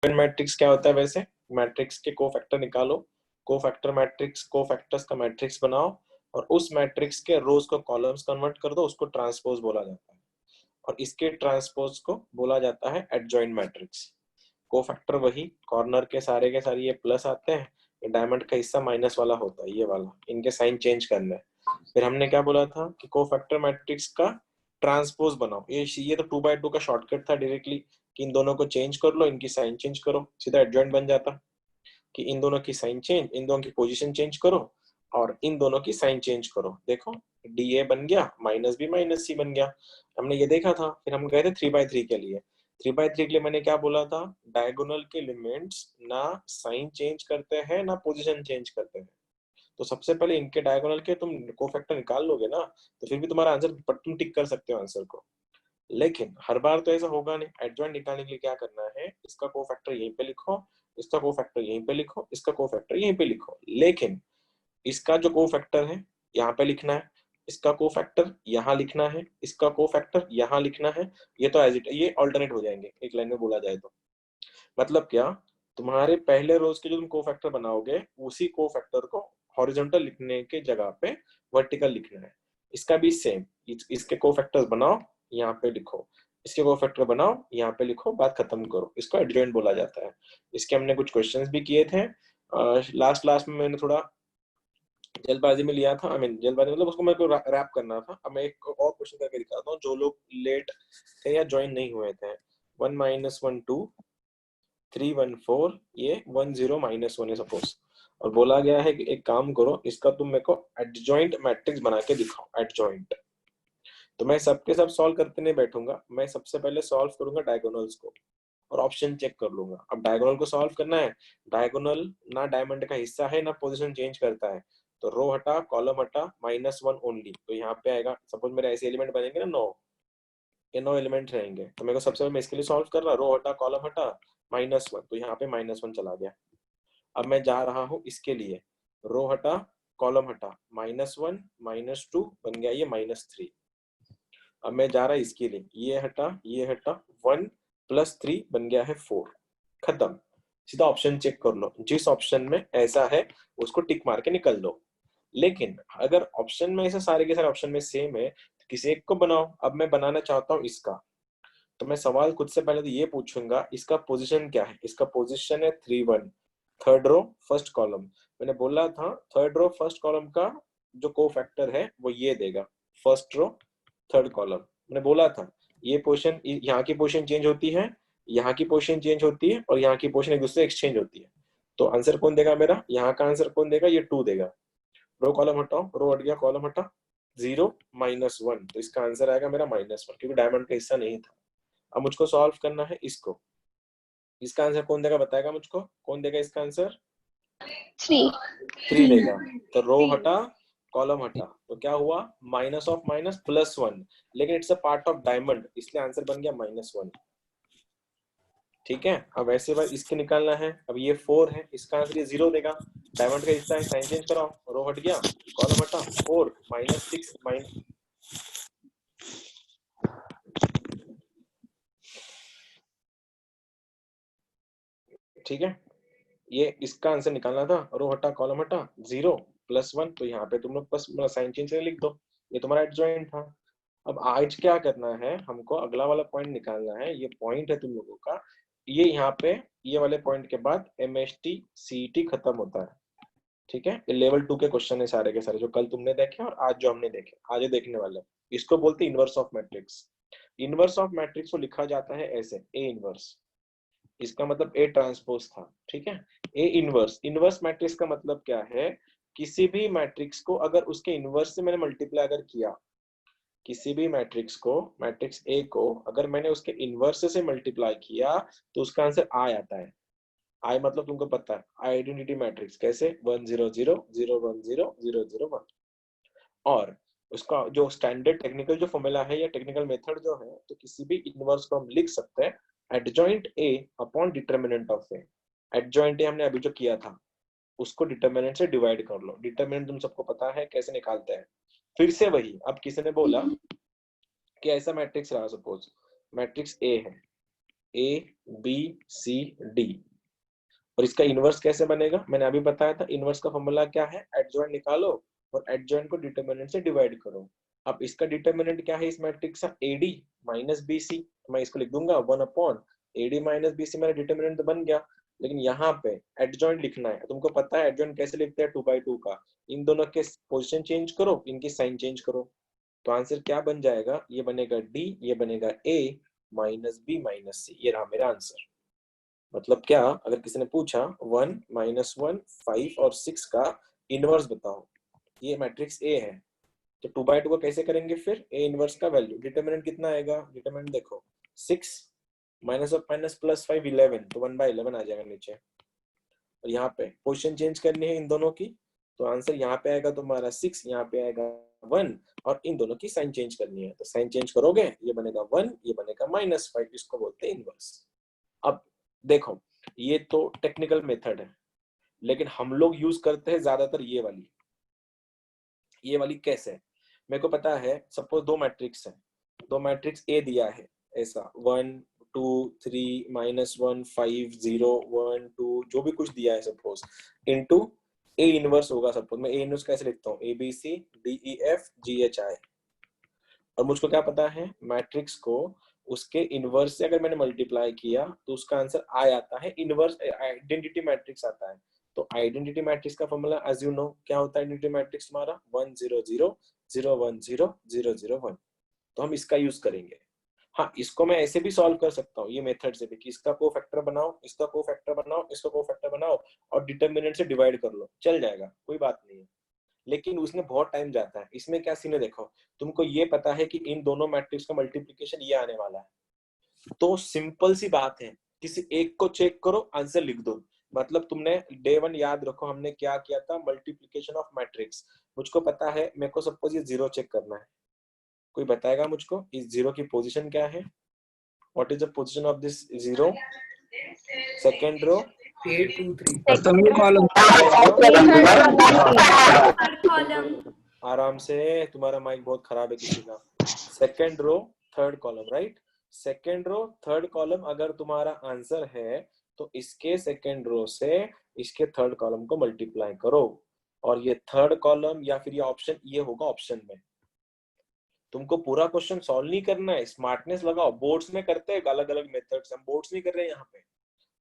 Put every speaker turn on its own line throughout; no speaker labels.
Matrix क्या होता है वैसे? मैट्रिक्स के कोफैक्टर निकालो, कोफैक्टर मैट्रिक्स, कोफैक्टर्स का मैट्रिक्स बनाओ और उस मैट्रिक्स के रोज को कॉलम्स कन्वर्ट कर दो, उसको ट्रांसपोज बोला जाता है और इसके ट्रांसपोज को बोला जाता है एडजॉइंट मैट्रिक्स। कोफैक्टर वही, कॉर्नर के सारे ये प्लस आते हैं, ये डायमंड का हिस्सा माइनस वाला होता है, ये वाला, इनके साइन चेंज करना है। फिर हमने क्या बोला था कि कोफैक्टर मैट्रिक्स का ट्रांसपोज बनाओ, ये तो 2x2 का शॉर्टकट था डायरेक्टली कि इन दोनों को चेंज कर लो, इनकी साइन चेंज करो, सीधा एडजॉइंट बन जाता कि इन दोनों की साइन चेंज, इन दोनों की पोजीशन चेंज करो और इन दोनों की साइन चेंज करो। देखो डी ए बन गया, माइनस बी माइनस सी बन गया, हमने ये देखा था। फिर हम गए थे 3x3 के लिए, 3x3 के लिए मैंने क्या बोला था, डायगोनल के एलिमेंट्स ना साइन चेंज करते हैं ना पोजीशन चेंज करते हैं, तो सबसे पहले इनके डायगोनल के तुम कोफैक्टर निकाल लोगे ना, तो फिर भी तुम्हारा आंसर, तुम टिक कर सकते हो आंसर को। लेकिन हर बार तो ऐसा होगा नहीं, एडजॉइंट निकालने के लिए क्या करना है, इसका कोफैक्टर यहीं पे लिखो, इसका कोफैक्टर यहीं पे लिखो, इसका कोफैक्टर यहीं पे लिखो, लेकिन इसका जो कोफैक्टर है यहाँ पे लिखना है, इसका कोफैक्टर यहाँ लिखना है, इसका कोफैक्टर यहाँ लिखना है। ये तो एज इट, ये ऑल्टरनेट हो जाएंगे एक लाइन में बोला जाए तो। मतलब क्या, तुम्हारे पहले रोज के जो तुम कोफैक्टर बनाओगे उसी कोफैक्टर को हॉरिजॉन्टल लिखने के जगह पे वर्टिकल लिखना है। इसका भी सेम, इसके कोफैक्टर्स बनाओ, यहाँ पे लिखो, इसके कोफैक्टर बनाओ, यहाँ पे लिखो, बात खत्म करो। इसको एडजॉइंट बोला जाता है। इसके हमने कुछ क्वेश्चंस भी किए थे लास्ट लास्ट में, मैंने थोड़ा जल्दबाजी में लिया था, आई मीन जल्दबाजी मतलब उसको मेरे को रैप करना था। अब मैं एक और क्वेश्चन करके दिखाता हूँ, जो लोग लेट थे या ज्वाइन नहीं हुए थे। 1 - 1 2 3 1 4, ये 1 0 -1 है सपोज, और बोला गया है कि एक काम करो, इसका तुम मेरे को एडजॉइंट मैट्रिक्स बना के दिखाओ, एडजॉइंट। तो मैं सबके सब सॉल्व करते नहीं बैठूंगा, मैं सबसे पहले सॉल्व करूंगा डायगोनल्स को और ऑप्शन चेक कर लूंगा। अब डायगोनल को सॉल्व करना है, डायगोनल ना डायमंड का हिस्सा है ना पोजीशन चेंज करता है, तो रो हटा कॉलम हटा -1 ओनली, तो यहाँ पे आएगा। सपोज मेरे ऐसे एलिमेंट बनेंगे ना 9, ये 9 एलिमेंट रहेंगे, तो मेरे को सबसे पहले मैं इसके लिए सॉल्व कर रहा, रो हटा कॉलम हटा -1, तो यहाँ पे -1 चला गया। अब मैं जा रहा हूँ इसके लिए, रो हटा कॉलम हटा, -1 -2 बन गया ये -3। अब मैं जा रहा इसके लिए, ये हटा 1 + 3 बन गया है 4, खत्म। सीधा ऑप्शन चेक कर लो, जिस ऑप्शन में ऐसा है उसको टिक मार के निकल दो। लेकिन अगर ऑप्शन में ऐसे सारे के सारे ऑप्शन में सेम है तो किसी एक को बनाओ। अब मैं बनाना चाहता हूँ इसका, तो मैं सवाल खुद से पहले तो ये पूछूंगा, इसका पोजीशन क्या है? इसका पोजीशन है 3 1, थर्ड रो फर्स्ट कॉलम। मैंने बोला था थर्ड रो फर्स्ट कॉलम का जो को फैक्टर है वो ये देगा, फर्स्ट रो थर्ड कॉलम। मैंने बोला था ये पोजीशन, यहाँ की पोजीशन चेंज होती है, यहाँ की पोजीशन चेंज होती है और यहाँ की पोजीशन एक दूसरे एक्सचेंज होती है। तो आंसर कौन देगा मेरा? यहाँ का आंसर कौन देगा? ये 2 देगा। रो कॉलम हटाओ, रो हट गया, कॉलम हटा, 0 -1, तो इसका आंसर आएगा मेरा -1, क्योंकि डायमंड का हिस्सा नहीं था। अब मुझको सॉल्व करना है इसको, इसका आंसर कौन देगा बताएगा मुझको, कौन देगा इसका आंसर? 3 देगा। तो रो हटा कॉलम हटा, तो क्या हुआ? माइनस ऑफ माइनस +1, लेकिन it's a part of diamond, इसलिए आंसर बन गया -1। ठीक है। अब वैसे बार इसके निकालना है, अब ये 4 है, इसका आंसर ये 0 देगा, डायमंड का हिस्सा है, साइन चेंज कराओ, रो हट गया, कॉलम हटा, 4 -6 ठीक है। ये इसका आंसर निकालना था, रो हटा कॉलम हटा, 0 +1, तो यहाँ पे तुम लोग बस साइन चेंज से लिख दो, ये तुम्हारा एडजॉइंट था। अब आज क्या करना है, हमको अगला वाला पॉइंट निकालना है। ये पॉइंट है तुम लोगों का, ये यहाँ पे, ये वाले पॉइंट के बाद MST CET खत्म होता है। ठीक है, ये लेवल 2 के क्वेश्चन है सारे के सारे, जो कल तुमने देखे और आज जो हमने देखे, आज देखने वाले। इसको बोलते हैं inverse of matrix. Inverse of matrix को लिखा जाता है ऐसे, ए इनवर्स, इसका मतलब ए ट्रांसपोज था। ठीक है, ए इनवर्स, इनवर्स मैट्रिक्स का मतलब क्या है? किसी भी मैट्रिक्स को अगर उसके इनवर्स से मैंने मल्टीप्लाई अगर किया, किसी भी मैट्रिक्स को, मैट्रिक्स ए को अगर मैंने उसके इनवर्स से मल्टीप्लाई किया तो उसका आंसर आई आता है। आई मतलब तुमको पता है, आइडेंटिटी मैट्रिक्स कैसे, 1 0 0 0 1 0 0 0 1। और उसका जो स्टैंडर्ड टेक्निकल जो फॉर्मूला है या टेक्निकल मेथड जो है, तो किसी भी इनवर्स को हम लिख सकते हैं adjoint A upon determinant of A. Adjoint A हमने अभी जो किया था उसको डिटरमिनेंट से डिवाइड कर लो। डिटरमिनेंट तुम सबको पता है कैसे निकालते हैं। फिर से वही, अब किसी ने बोला कि ऐसा मैट्रिक्स रहा, सपोज मैट्रिक्स ए है, ए बी सी डी। और इसका इनवर्स कैसे बनेगा, मैंने अभी बताया था, इनवर्स का फॉर्मूला क्या है, एडजॉइंट निकालो और एडजॉइंट को डिटरमिनेंट से डिवाइड करो। अब इसका डिटरमिनेंट क्या है इस मैट्रिक्स का, एडी माइनस बीसी, मैं इसको लिख दूंगा 1 अपॉन एडी माइनस बीसी, मेरा डिटरमिनेंट तो बन गया। लेकिन यहाँ पे एडजॉइंट लिखना है, तुमको पता है एडजॉइंट कैसे लिखते हैं 2/2 का, इन दोनों के पोजीशन चेंज करो, इनकी साइन चेंज करो, तो आंसर क्या बन जाएगा, ये बनेगा डी, ये बनेगा ए माइनस बी माइनस सी, ये रहा मेरा आंसर। मतलब क्या, अगर किसी ने पूछा 1 -1 5 और 6 का इनवर्स बताओ, ये मैट्रिक्स ए है, तो 2/2 को कैसे करेंगे फिर, ए इनवर्स का वैल्यू, डिटरमिनेंट कितना आएगा, डिटरमिनेंट देखो 6 माइनस ऑफ माइनस प्लस 5 11, तो 1/11 आ जाएगा नीचे। और यहाँ पे पोजीशन चेंज करनी है इन दोनों की, तो आंसर यहाँ पे आएगा तुम्हारा 6, यहाँ पे आएगा 1, और इन दोनों की साइन चेंज करनी है, तो साइन चेंज करोगे, ये बनेगा 1, ये बनेगा -5, इसको बोलते हैं इनवर्स। अब देखो, ये तो टेक्निकल मेथड है, लेकिन हम लोग यूज करते हैं ज्यादातर ये वाली कैसे, मेरे को पता है, सपोज दो मैट्रिक्स है, दो मैट्रिक्स ए दिया है ऐसा 1 2 3 -1 5 0 1 2 जो भी कुछ दिया है सपोज, इनटू ए इनवर्स होगा, सपोज मैं ए इनवर्स कैसे लिखता हूँ, A B C D E F G H I, और मुझको क्या पता है, मैट्रिक्स को उसके इनवर्स से अगर मैंने मल्टीप्लाई किया तो उसका आंसर आ आता है, इनवर्स आइडेंटिटी मैट्रिक्स आता है। तो आइडेंटिटी मैट्रिक्स का फॉर्मूला एज यू नो क्या होता है, आइडेंटिटी मैट्रिक्स हमारा 1 0 0 0 1 0 0 0 1, तो हम इसका यूज करेंगे। हाँ, इसको मैं ऐसे भी सॉल्व कर सकता हूँ, ये मेथड से भी, कि इसका कोफैक्टर बनाओ, इसका कोफैक्टर बनाओ, इसका कोफैक्टर बनाओ और डिटरमिनेंट से डिवाइड कर लो, चल जाएगा, कोई बात नहीं है। लेकिन उसमें बहुत टाइम जाता है, इसमें क्या सीन है देखो, तुमको ये पता है कि इन दोनों मैट्रिक्स का मल्टीप्लिकेशन ये आने वाला है, तो सिंपल सी बात है, किसी एक को चेक करो, आंसर लिख दो। मतलब तुमने डे 1 याद रखो, हमने क्या किया था, मल्टीप्लिकेशन ऑफ मैट्रिक्स, मुझको पता है, मेरे को सपोज ये 0 चेक करना है, कोई बताएगा मुझको इस 0 की पोजीशन क्या है, what is the position of this 0, second row,
8 2 3
Second
column
आराम से, तुम्हारा माइक बहुत खराब है किसी का, second row third column, right, second row third column अगर तुम्हारा आंसर है तो इसके सेकंड रो से इसके थर्ड कॉलम को मल्टीप्लाई करो, और ये थर्ड कॉलम या फिर ये ऑप्शन, ये होगा ऑप्शन में। तुमको पूरा क्वेश्चन सॉल्व नहीं करना है, स्मार्टनेस लगाओ, बोर्ड्स में करते हैं अलग अलग मेथड्स, हम बोर्ड्स नहीं कर रहे हैं यहाँ पे,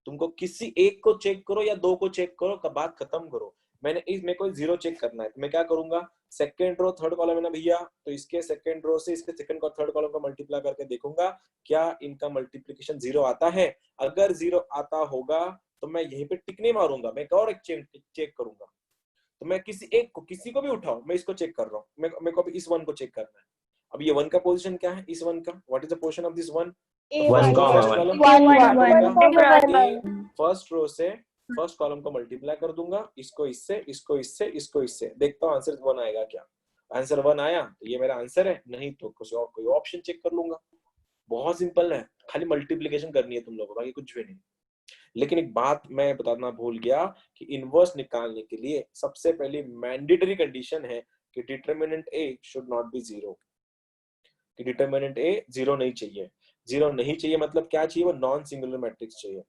तुमको किसी एक को चेक करो या दो को चेक करो, का बात खत्म करो। मेरे को 0 चेक करना है, तो मैं क्या करूंगा, सेकंड रो थर्ड कॉलम है ना भैया, तो इसके सेकंड रो से इसके सेकंड और थर्ड कॉलम को मल्टीप्लाई करके देखूंगा क्या इनका मल्टीप्लिकेशन 0 आता है, अगर 0 आता होगा तो मैं यहीं पे टिक नहीं मारूंगा, मैं और एक चेक करूंगा। तो मैं किसी एक को, किसी को भी उठाओ, मैं इसको चेक कर रहा हूँ, मेरे को इस 1 को चेक करना है। अब ये 1 का पोजीशन क्या है, इस 1 का, what is the position of this 1, first row से फर्स्ट कॉलम को मल्टीप्लाई कर दूंगा, इसको इससे, इसको इससे, इसको इससे, देखता हूँ आंसर 1 आएगा क्या, आंसर 1 आया तो ये मेरा आंसर है, नहीं तो कोई ऑप्शन चेक कर लूंगा। बहुत सिंपल है, खाली मल्टीप्लिकेशन करनी है तुम लोगों को, बाकी कुछ भी नहीं। लेकिन एक बात मैं बताना भूल गया कि इनवर्स निकालने के लिए सबसे पहली मैंडेटरी कंडीशन है कि determinant A should not be 0, कि डिटरमिनेंट ए 0 नहीं चाहिए। 0 नहीं चाहिए मतलब क्या चाहिए, वो नॉन सिंगुलर मैट्रिक्स चाहिए।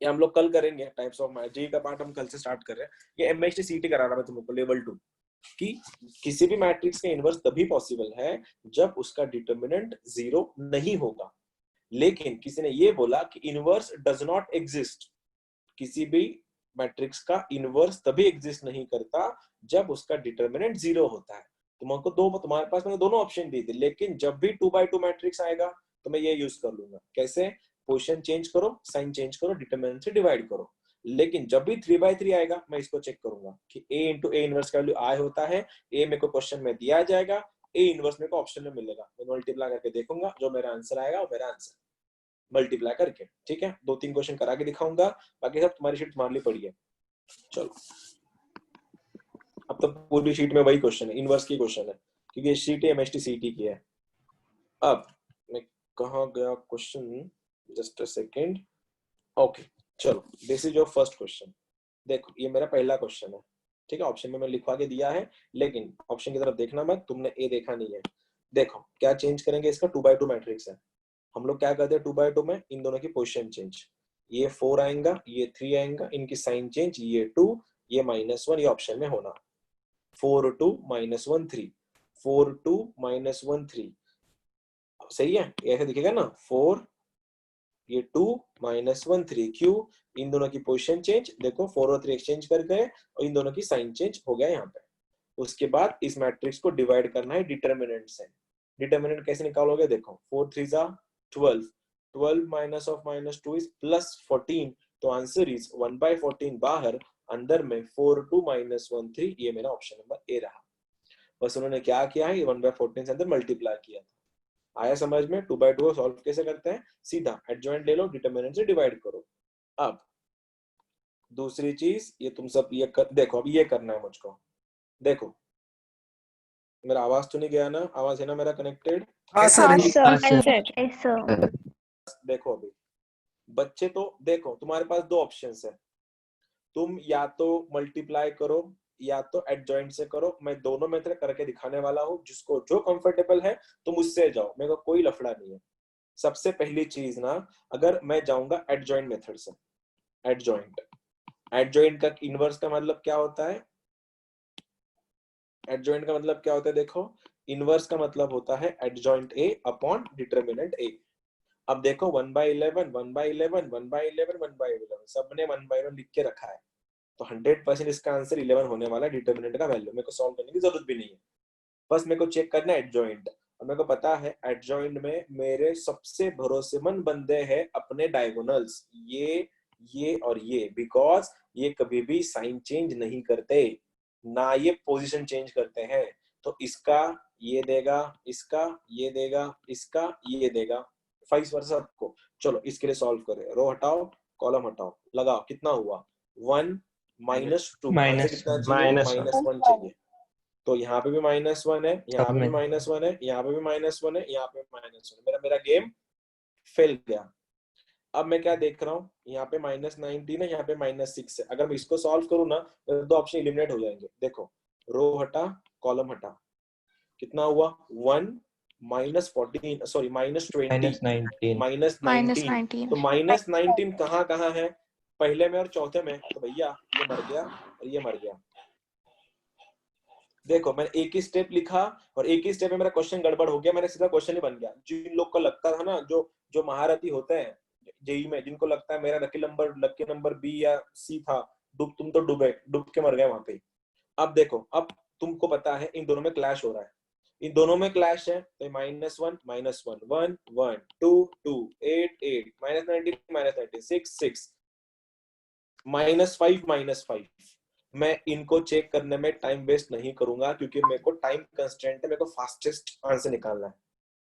ये हम लोग कल करेंगे, टाइप्स ऑफ जी का पार्ट हम कल से स्टार्ट कर रहे हैं। ये एमएचटी सीटी करा रहा मैं तुम लोग को लेवल 2, कि किसी भी मैट्रिक्स का इनवर्स तभी पॉसिबल है जब उसका डिटरमिनेंट 0 नहीं होगा। लेकिन किसी ने ये बोला कि इनवर्स डज नॉट एग्जिस्ट, किसी भी मैट्रिक्स का इनवर्स तभी एग्जिस्ट नहीं करता जब उसका डिटरमिनेंट 0 होता है। तुमको तुम्हारे पास मैंने दोनों ऑप्शन दी थी, लेकिन जब भी 2/2 मैट्रिक्स आएगा तो मैं ये यूज कर लूंगा, कैसे, पोजीशन चेंज करो, साइन चेंज करो, डिटरमिनेंट से डिवाइड करो। लेकिन जब भी 3/3 आएगा मैं इसको चेक करूंगा कि a इंटू ए इनवर्स का वैल्यू आई होता है, ए मेरे को क्वेश्चन में दिया जाएगा, ए इनवर्स मेरे को ऑप्शन में मिलेगा, मैं मल्टीप्लाई करके देखूंगा, जो मेरा आंसर आएगा वो मेरा आंसर मल्टीप्लाई करके, ठीक है। 2-3 क्वेश्चन करा के दिखाऊंगा, बाकी सब तुम्हारी शीट तुम्हारे लिए पड़ी है। चलो, अब तो पूरी शीट में वही क्वेश्चन है, इनवर्स की क्वेश्चन है, क्योंकि ये शीट एमएचटी सीटी की है। अब मैं कहाँ गया question, just a second, okay चलो, this is your first question. देखो ये मेरा पहला क्वेश्चन है, ठीक है, ऑप्शन में मैं लिखवा के दिया है, लेकिन ऑप्शन की तरफ देखना मत, तुमने ए देखा नहीं है। देखो क्या चेंज करेंगे, इसका 2/2 मैट्रिक्स है, हम लोग क्या करते हैं 2/2 में, इन दोनों की पोजीशन चेंज, ये 4 आएगा, ये 3 आएगा, इनकी साइन चेंज, ये 2, ये -1, ये ऑप्शन में होना 4 2 -1 3, 4 2 -1 3, सही है, ऐसे दिखेगा ना 4, ये 2 -1 3, क्यों, इन दोनों की पोजीशन चेंज, देखो 4 और 3 एक्सचेंज कर गए और इन दोनों की साइन चेंज हो गया यहाँ पे। उसके बाद इस मैट्रिक्स को डिवाइड करना है डिटरमिनेंट से। डिटरमिनेंट कैसे निकालोगे, देखो 4 3 12, 12 माइनस ऑफ -2 इज +14, तो आंसर इज 1/14 बाहर, अंदर में 4 2 -1 3, ये मेरा ऑप्शन नंबर ए रहा। बस उन्होंने क्या किया है, 1/14 से अंदर मल्टीप्लाई किया था। आया समझ में? 2/2 को सॉल्व कैसे करते हैं, सीधा एडजॉइंट ले लो, डिटरमिनेंट से डिवाइड करो। अब दूसरी चीज, ये तुम सब ये देखो, अब ये करना है मुझको, देखो मेरा आवाज तो नहीं गया ना, आवाज है ना मेरा कनेक्टेड?
हाँ सर,
देखो अभी बच्चे, तो देखो तुम्हारे पास दो ऑप्शंस है, तुम या तो मल्टीप्लाई करो या तो एडजॉइंट से करो। मैं दोनों मेथड करके दिखाने वाला हूँ, जिसको जो कंफर्टेबल है तुम उससे जाओ, मेरे को कोई लफड़ा नहीं है। सबसे पहली चीज ना, अगर मैं जाऊंगा एडजॉइंट मेथड से, एडजॉइंट, एडजॉइंट का इनवर्स का मतलब क्या होता है, एडजॉइंट का मतलब क्या होता है, देखो इनवर्स का मतलब होता है एडजॉइंट ए अपॉन डिटरमिनेंट ए। अब देखो 1/11 1/11 1/11 1/11 सबने 1/1 लिख के रखा है, तो 100% इसका आंसर 11 होने वाला है, डिटरमिनेंट का वैल्यू मेरे को सॉल्व करने की जरूरत भी नहीं है, बस मेरे को चेक करना है एडजॉइंट। और मेरे को पता है एडजॉइंट में मेरे सबसे भरोसेमंद बंदे हैं अपने डायगोनल्स, ये और ये, बिकॉज ये कभी भी साइन चेंज नहीं करते, ना ये पोजीशन चेंज करते हैं। तो इसका ये देगा, इसका ये देगा, इसका ये देगा, वाइस वर्सा सबको। चलो इसके लिए सॉल्व करें, रो हटाओ, कॉलम हटाओ, लगाओ, कितना हुआ 1 -2, आंसर कितना चाहिए, -1 चाहिए, तो यहाँ पे भी -1 है, यहाँ पे भी -1 है, यहाँ पे भी -1 है, यहाँ पे -1 है, मेरा गेम फेल गया। अब मैं क्या देख रहा हूँ, यहाँ पे -19 है, यहाँ पे -6 है, अगर मैं इसको सॉल्व करूँ ना तो दो ऑप्शन एलिमिनेट हो जाएंगे। देखो रो हटा, कॉलम हटा, कितना हुआ 1 -14, सॉरी -20 -19, तो -19 कहाँ कहाँ है, पहले में और चौथे में, तो भैया ये मर गया और ये मर गया। देखो मैंने एक ही स्टेप लिखा और एक ही स्टेप में मेरा क्वेश्चन गड़बड़ हो गया, मेरा सीधा क्वेश्चन ही बन गया। जिन लोग को लगता था ना, जो जो महारथी होते हैं जेई में, जिनको लगता है मेरा लकी नंबर बी या सी था, तुम तो डूब के मर गए वहां पे। अब देखो, अब तुमको पता है इन दोनों में क्लैश हो रहा है, इन दोनों में क्लैश है, तो -1 -1 1 1 2 2 8 8 -19 -96 6 -5 मैं इनको चेक करने में टाइम वेस्ट नहीं करूंगा, क्योंकि मेरे को टाइम कंस्ट्रेंट है, मेरे को फास्टेस्ट आंसर निकालना है।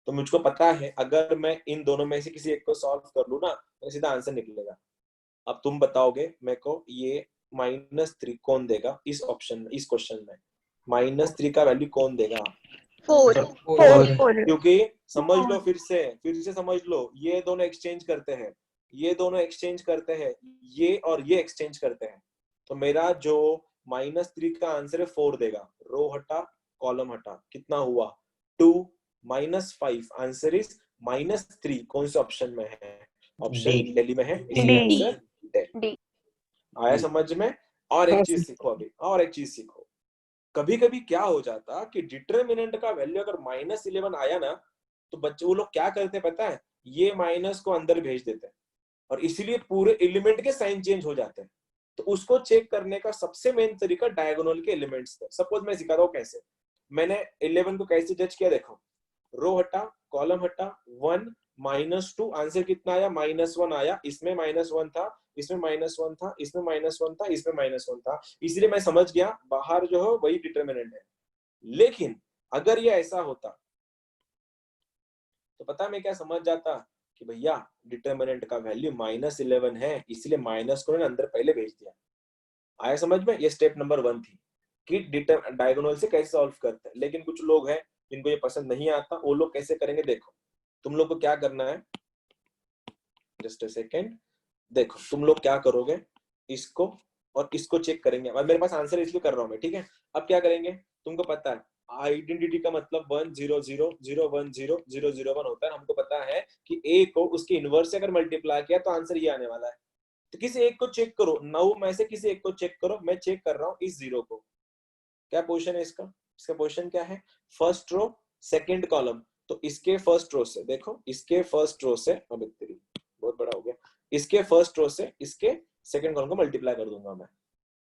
तो मुझको पता है अगर मैं इन दोनों में से किसी एक को सॉल्व कर लूं ना, तो सीधा आंसर निकलेगा। अब तुम बताओगे मेरे को ये -3 कौन देगा इस ऑप्शन में, इस क्वेश्चन में -3 का वैल्यू कौन देगा?
4
क्योंकि समझ लो, फिर से समझ लो, ये दोनों एक्सचेंज करते हैं, ये दोनों एक्सचेंज करते हैं, ये और ये एक्सचेंज करते हैं, तो मेरा जो -3 का आंसर है 4 देगा। रो हटा, कॉलम हटा, कितना हुआ 2 -5, आंसर इज -3। कौन से ऑप्शन में है? ऑप्शन दिल्ली में है, इसलिए आंसर डी। आया समझ में? और एक चीज सीखो अभी, और एक चीज सीखो, कभी कभी क्या हो जाता कि डिटरमिनेंट का वैल्यू अगर -11 आया ना, तो बच्चे वो लोग क्या करते हैं पता है, ये माइनस को अंदर भेज देते हैं और इसीलिए पूरे एलिमेंट के साइन चेंज हो जाते हैं। तो उसको चेक करने का सबसे मेन तरीका डायगोनल के एलिमेंट्स थे। सपोज मैं सिखा रहा हूँ कैसे, मैंने 11 को कैसे जज किया, देखो रो हटा, कॉलम हटा, 1 -2, आंसर कितना आया -1 आया, इसमें -1 था, इसमें -1 था, इसमें -1 था, इसमें -1 था, इसलिए मैं समझ गया बाहर जो है वही डिटरमिनेंट है। लेकिन अगर ये ऐसा होता तो पता मैं क्या समझ जाता कि भैया डिटरमिनेंट का वैल्यू -11 है, इसलिए माइनस को ना अंदर पहले भेज दिया। आया समझ में? ये स्टेप नंबर 1 थी कि डायगोनल से कैसे सॉल्व करते हैं। लेकिन कुछ लोग हैं जिनको ये पसंद नहीं आता, वो लोग कैसे करेंगे, देखो तुम लोग को क्या करना है, जस्ट अ सेकेंड, देखो तुम लोग क्या करोगे, इसको और इसको चेक करेंगे, और मेरे पास आंसर इसलिए कर रहा हूं मैं, ठीक है। अब क्या करेंगे, तुमको पता है आइडेंटिटी का मतलब 1 0 0 0 1 0 0 0 1 होता है। हमको पता है कि a को उसके इनवर्स से अगर मल्टीप्लाई किया तो आंसर ये आने वाला है। तो किसी एक को चेक करो, 9 में से किसी एक को चेक करो। मैं चेक कर रहा हूँ इस जीरो को। क्या पोजीशन है इसका? इसका पोजीशन क्या है? First row second column. तो इसके फर्स्ट रो से देखो, इसके फर्स्ट रो से, अब इतनी बहुत बड़ा हो गया, इसके फर्स्ट रो से इसके सेकंड कॉलम को मल्टीप्लाई कर दूंगा मैं,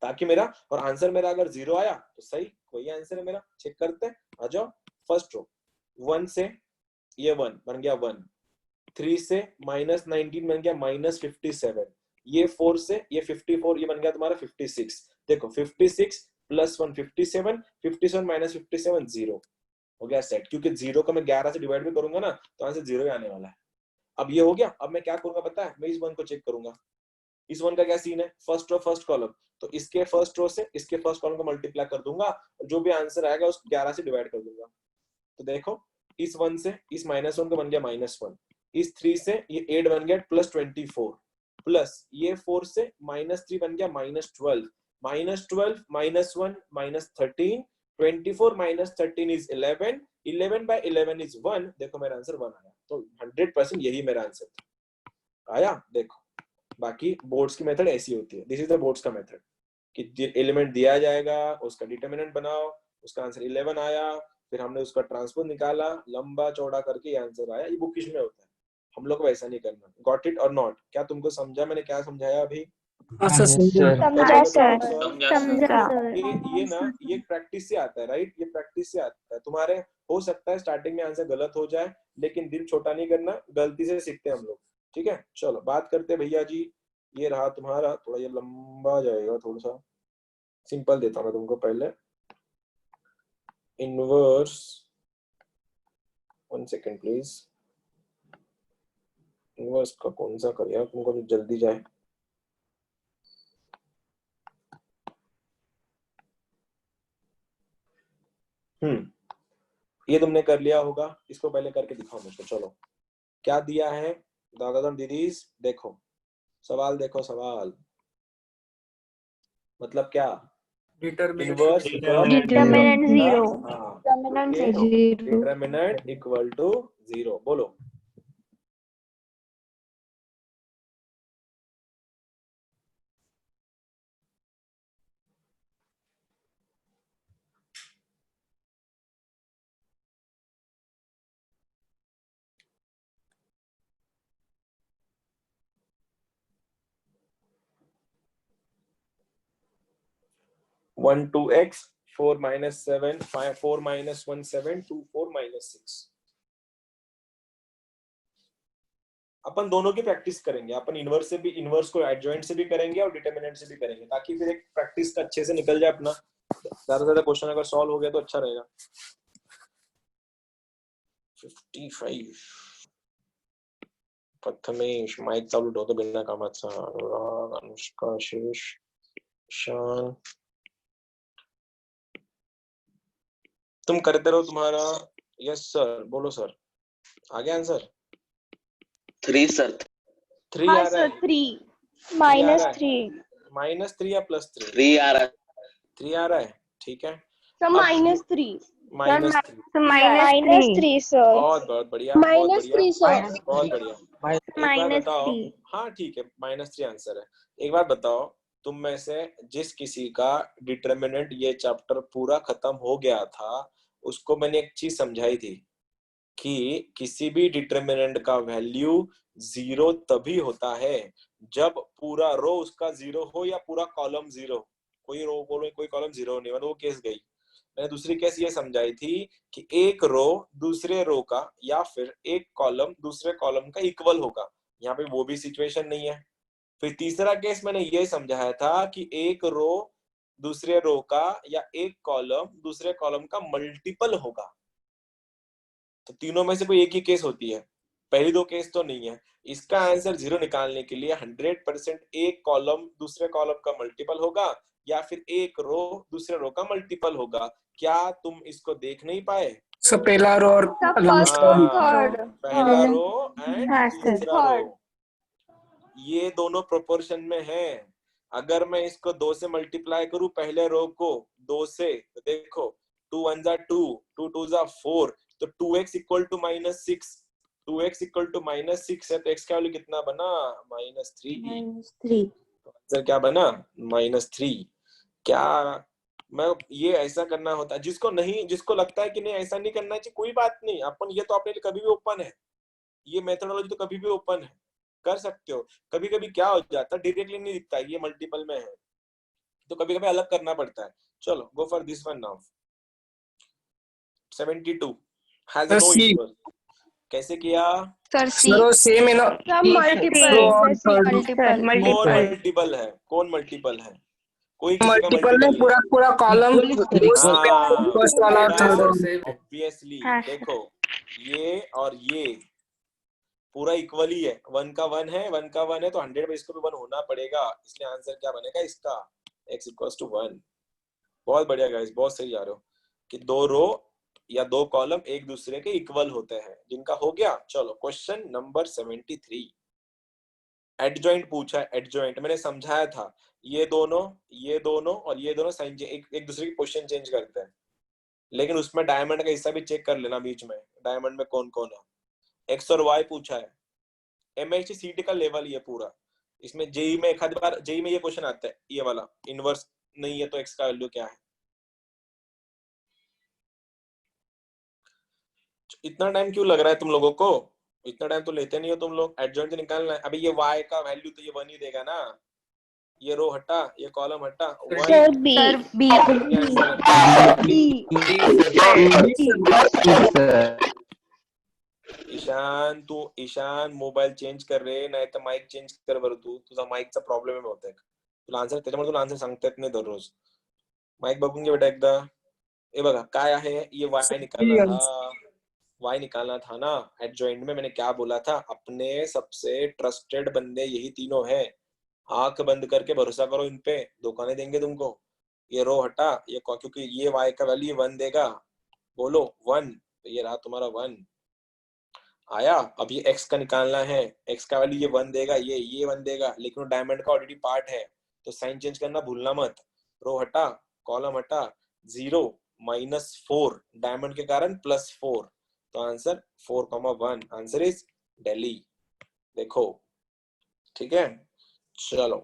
ताकि मेरा, और आंसर मेरा अगर 0 आया तो सही, कोई आंसर है मेरा। चेक करते हैं, आ जाओ। फर्स्ट रो 1 से ये 1 बन गया 1, 3 से -19 बन गया -57, ये 4 से ये 54, ये बन गया तुम्हारा 56। देखो 56 प्लस 1 57, 57 माइनस 57 0 हो गया सेट। क्योंकि 0 को मैं 11 से डिवाइड भी करूंगा ना तो आंसर 0 ही आने वाला है। अब ये हो गया। अब मैं क्या करूंगा पता है? मैं इस 1 को चेक करूंगा। इस 1 का क्या सीन है? फर्स्ट रो फर्स्ट कॉलम, तो इसके फर्स्ट रो से इसके फर्स्ट कॉलम को मल्टीप्लाई कर दूंगा और जो भी आंसर आएगा उस 11 से डिवाइड कर दूंगा। तो देखो इस 1 से इस -1 को बन गया -1, इस 3 से ये 8 बन गया +24, प्लस ये 4 से -3 बन गया -12, -12 -1 -13, 24 -13 इज 11, 11 by 11 इज 1। देखो मेरा आंसर 1 आया। तो 100% यही मेरा आंसर था। आया? देखो बाकी बोर्ड्स की मेथड ऐसी होती है। दिस इज द बोर्ड्स का मेथड कि एलिमेंट दिया जाएगा, उसका डिटरमिनेंट बनाओ, उसका आंसर 11 आया, फिर हमने उसका ट्रांसपोज निकाला, लंबा चौड़ा करके ये आंसर आया। ये बुकिश में होता है, हम लोग को वैसा नहीं करना। गॉट इट और नॉट? क्या तुमको समझा मैंने क्या समझाया अभी?
समझा सर, समझा।
ये ना ये प्रैक्टिस से आता है, राइट? ये प्रैक्टिस से आता है। तुम्हारे हो सकता है स्टार्टिंग में आंसर गलत हो जाए, लेकिन दिल छोटा नहीं करना, गलती से सीखते हैं हम लोग। ठीक है, चलो बात करते हैं भैया जी। ये रहा तुम्हारा, थोड़ा ये लंबा जाएगा, थोड़ा सा सिंपल देता हूँ मैं तुमको पहले। Inverse, 1 second please. इनवर्स का कौन सा करिए तुमको जो जल्दी जाए? ये तुमने कर लिया होगा, इसको पहले करके दिखाओ मुझको। चलो क्या दिया है दादा दीदीज? देखो सवाल, देखो सवाल मतलब क्या? Inverse
determinant 0।
Determinant equal to 0। बोलो। One two x 4 - 7 5 4 - 1 7 2 4 - 6। अपन दोनों की प्रैक्टिस करेंगे। अपन इनवर्स से भी, इनवर्स को एडजॉइंट से भी करेंगे और डिटरमिनेंट से भी करेंगे, ताकि फिर एक प्रैक्टिस का अच्छे से निकल जाए अपना। ज्यादा से ज्यादा क्वेश्चन अगर सॉल्व हो गया तो अच्छा रहेगा। 55 प्रथमेश माइक चालू ठेवतो बिना कामाचा। अनुराग, अनुष्का, शेष, शान, तुम करते रहो तुम्हारा। यस सर, बोलो सर। आ गया आंसर?
3 सर।
3 आ रहा है?
3 -3
-3 या +3?
3 आ रहा है।
3 आ रहा है, ठीक है।
Sir -3
-3
sir.
बहुत बहुत बढ़िया, बहुत बढ़िया,
सर।
बहुत बढ़िया। एक बात बताओ, हाँ ठीक है, -3 आंसर है। एक बात बताओ, तुम में से जिस किसी का डिटरमिनेंट ये चैप्टर पूरा खत्म हो गया था, उसको मैंने एक चीज समझाई थी कि किसी भी डिटरमिनेंट का वैल्यू 0 तभी होता है जब पूरा रो उसका 0 हो या पूरा कॉलम 0। कोई रो बोलो, कोई कॉलम 0 नहीं, मतलब वो केस गई। मैंने दूसरी केस ये समझाई थी कि एक रो दूसरे रो का या फिर एक कॉलम दूसरे कॉलम का इक्वल होगा। यहाँ पे वो भी सिचुएशन नहीं है। फिर तीसरा केस मैंने ये समझाया था कि एक रो दूसरे रो का या एक कॉलम दूसरे कॉलम का मल्टीपल होगा। तो तीनों में से कोई एक ही केस होती है, पहली दो केस तो नहीं है। इसका आंसर 0 निकालने के लिए 100% एक कॉलम दूसरे कॉलम का मल्टीपल होगा या फिर एक रो दूसरे रो का मल्टीपल होगा। क्या तुम इसको देख नहीं पाए?
पहला रो और
पहला रो एंड तीसरा रो, ये दोनों प्रोपोर्शन में है। अगर मैं इसको 2 से मल्टीप्लाई करूं पहले रो को 2 से, तो देखो 2 1 जा 2, 2 2 जा 4, तो 2x equal to -6, 2x equal to -6 है, तो x का वैल्यू कितना बना? -3। तो आंसर क्या बना? -3। क्या मैं ये ऐसा करना होता है? जिसको लगता है कि नहीं ऐसा नहीं करना चाहिए, कोई बात नहीं, अपन ये तो अपने लिए कभी भी ओपन है, ये मेथोडोलॉजी तो कभी भी ओपन है, कर सकते हो। कभी कभी क्या हो जाता है, डायरेक्टली नहीं दिखता है, ये मल्टीपल में है, तो कभी कभी अलग करना पड़ता है। चलो go for this one now. 72 has no equal. कैसे किया?
सर सी
सेम है ना,
सब मल्टीपल
कौन मल्टीपल है? कौन मल्टीपल है? कोई किसी का
मल्टीपल में
मल्टीपल
पूरा कॉलम
हाँ,
फर्स्ट वाला थर्ड वाला।
ऑब्वियसली
हाँ।
देखो, ये और ये पूरा इक्वल ही है, 1 का 1 है, 1 का 1 है, तो 100 में इसको भी 1 होना पड़ेगा, इसलिए आंसर क्या बनेगा इसका? x equals to 1। बहुत बढ़िया गाइस, बहुत सही जा रहे हो कि 2 रो या 2 कॉलम एक दूसरे के इक्वल होते हैं, जिनका हो गया। चलो क्वेश्चन नंबर 73, एडजॉइंट पूछा है। एडजॉइंट मैंने समझाया था, ये दोनों और ये दोनों साइन एक दूसरे की पोजीशन चेंज करते हैं, लेकिन उसमें डायमंड का हिस्सा भी चेक कर लेना बीच में, डायमंड में कौन कौन है। एक्स और वाई पूछा है, MHCT का लेवल ये पूरा, इसमें जेई में एक आध बार जेई में ये क्वेश्चन आता है, ये वाला इनवर्स नहीं है तो एक्स का वैल्यू क्या है। इतना टाइम क्यों लग रहा है तुम लोगों को? इतना टाइम तो लेते नहीं हो तुम लोग, एडजॉइंट तो निकालना है। अभी ये y का वैल्यू तो ये 1 ही देगा ना, ये रो हटा, ये कॉलम हटा, 1।
Sir B
Ishan mobile change कर रे, नाही तर माईक चेंज कर बरं, तुझा माईकचा प्रॉब्लेम आहे बहुतेक, तुला आन्सर त्याच्यामुळे तुला आन्सर सांगता येत नाही दररोज। माईक बघून घे बेटा एकदा। हे बघा काय आहे, ये वाई निकालना था ना। एडजॉइंट में मैंने क्या बोला था, अपने सबसे ट्रस्टेड बंदे यही तीनों हैं, आंख बंद करके भरोसा करो इन पे, धोखा नहीं देंगे तुमको। ये रो हटा, ये क्योंकि ये वाई का वैल्यू 1 देगा, बोलो 1, तो ये रहा तुम्हारा 1 आया। अब ये x का निकालना है, x का वैल्यू ये 1 देगा, ये 1 देगा, लेकिन वो डायमंड का ऑलरेडी पार्ट है, तो साइन चेंज करना भूलना मत। रो हटा, कॉलम हटा, 0 -4 डायमंड के कारण +4, तो आंसर 4,1, आंसर इज दिल्ली। देखो ठीक है, चलो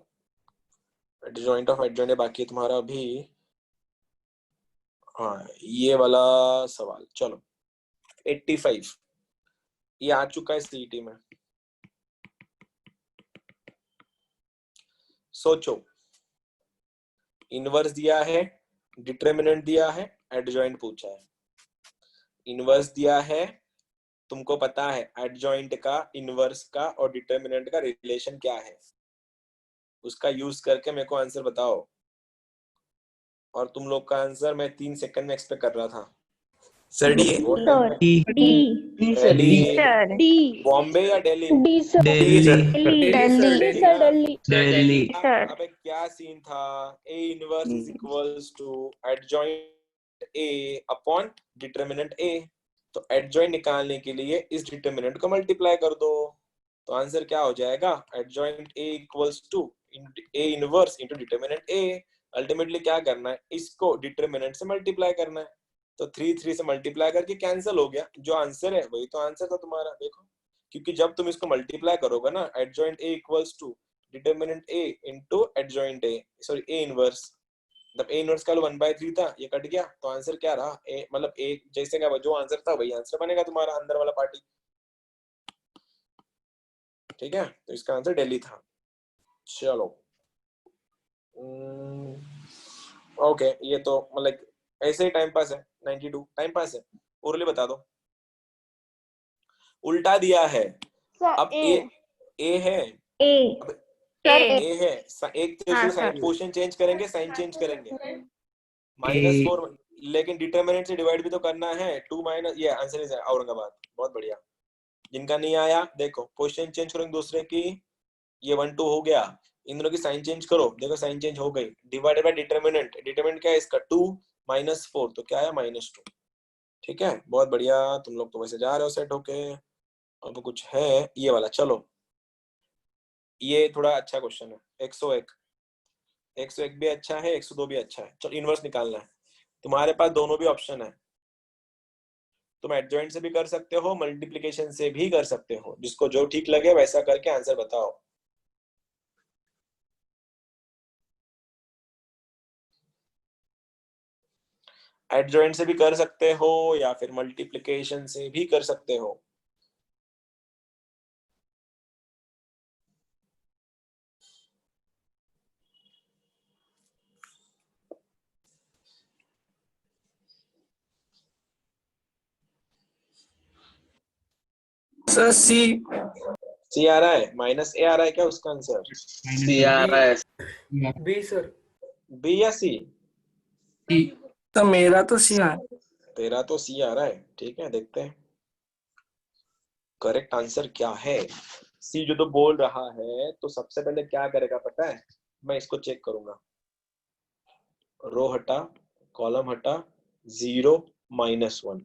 एडजॉइंट ऑफ एडजॉइंट बाकी तुम्हारा अभी। हाँ ये वाला सवाल, चलो 85 ये आ चुका है सीईटी में। सोचो, इनवर्स दिया है, डिटरमिनेंट दिया है, एडजॉइंट पूछा है। इनवर्स दिया है, तुमको पता है एडजॉइंट का, इनवर्स का और डिटरमिनेंट का रिलेशन क्या है, उसका यूज करके मेरे को आंसर बताओ। और तुम लोग का आंसर मैं 3 सेकंड में एक्सपेक्ट कर रहा था।
सर डी
डी
बॉम्बे या दिल्ली?
दिल्ली सर।
अबे क्या सीन था, A inverse is equals to adjoint A upon determinant A, तो एडजॉइंट निकालने के लिए इस डिटरमिनेंट को मल्टीप्लाई कर दो, तो आंसर क्या हो जाएगा, adjoint A equals to A inverse into determinant A. Ultimately क्या करना है, इसको डिटरमिनेंट से मल्टीप्लाई करना है, तो 3 से मल्टीप्लाई करके कैंसिल हो गया, जो आंसर है वही तो आंसर था तुम्हारा। देखो, क्योंकि जब तुम इसको मल्टीप्लाई करोगे ना, adjoint A equals to determinant A into adjoint A, sorry A inverse, मतलब ए इनवर्स का 1/3 था, ये कट गया, तो आंसर क्या रहा, ए मतलब ए जैसे का जो आंसर था वही आंसर बनेगा तुम्हारा अंदर वाला पार्टी। ठीक है, तो इसका आंसर दिल्ली था। चलो ओके, ये तो मतलब ऐसे ही टाइम पास है, 92 टाइम पास है। उर्ली बता दो, उल्टा दिया है। अब ए है, ए है, एक पोजीशन चेंज करेंगे, साइन चेंज करेंगे, -4, लेकिन डिटरमिनेंट से डिवाइड भी तो करना है, 2 माइनस, ये आंसर इज औरंगाबाद। बहुत बढ़िया, जिनका नहीं आया देखो, पोजीशन चेंज करेंगे दूसरे की, ये 1 2 हो गया, इन दोनों की साइन चेंज करो, देखो साइन चेंज हो गई, डिवाइडेड बाय डिटरमिनेंट, डिटरमिनेंट क्या है इसका 2 -4, तो क्या है -2। ठीक है, बहुत बढ़िया, तुम लोग तो वैसे जा रहे हो सेट होके। अब कुछ है ये वाला, चलो ये थोड़ा अच्छा क्वेश्चन है, 101 भी अच्छा है, 102 भी अच्छा है। चलो इनवर्स निकालना है, तुम्हारे पास दोनों भी ऑप्शन है, तुम एडजॉइंट से भी कर सकते हो, मल्टीप्लिकेशन से भी कर सकते हो, जिसको जो ठीक लगे वैसा करके आंसर बताओ। एडजॉइंट से भी कर सकते हो या फिर मल्टीप्लिकेशन से भी कर सकते हो।
सर सी।
सी आ रहा है, माइनस ए आ रहा है क्या उसका आंसर?
सी आ रहा है।
B sir.
बी या सी?
तो मेरा तो सी है।
तेरा तो सी आ रहा है, ठीक है देखते हैं करेक्ट आंसर क्या है। सी जो तो बोल रहा है, तो सबसे पहले क्या करेगा पता है? मैं इसको चेक करूंगा, रो हटा, कॉलम हटा, 0 -1।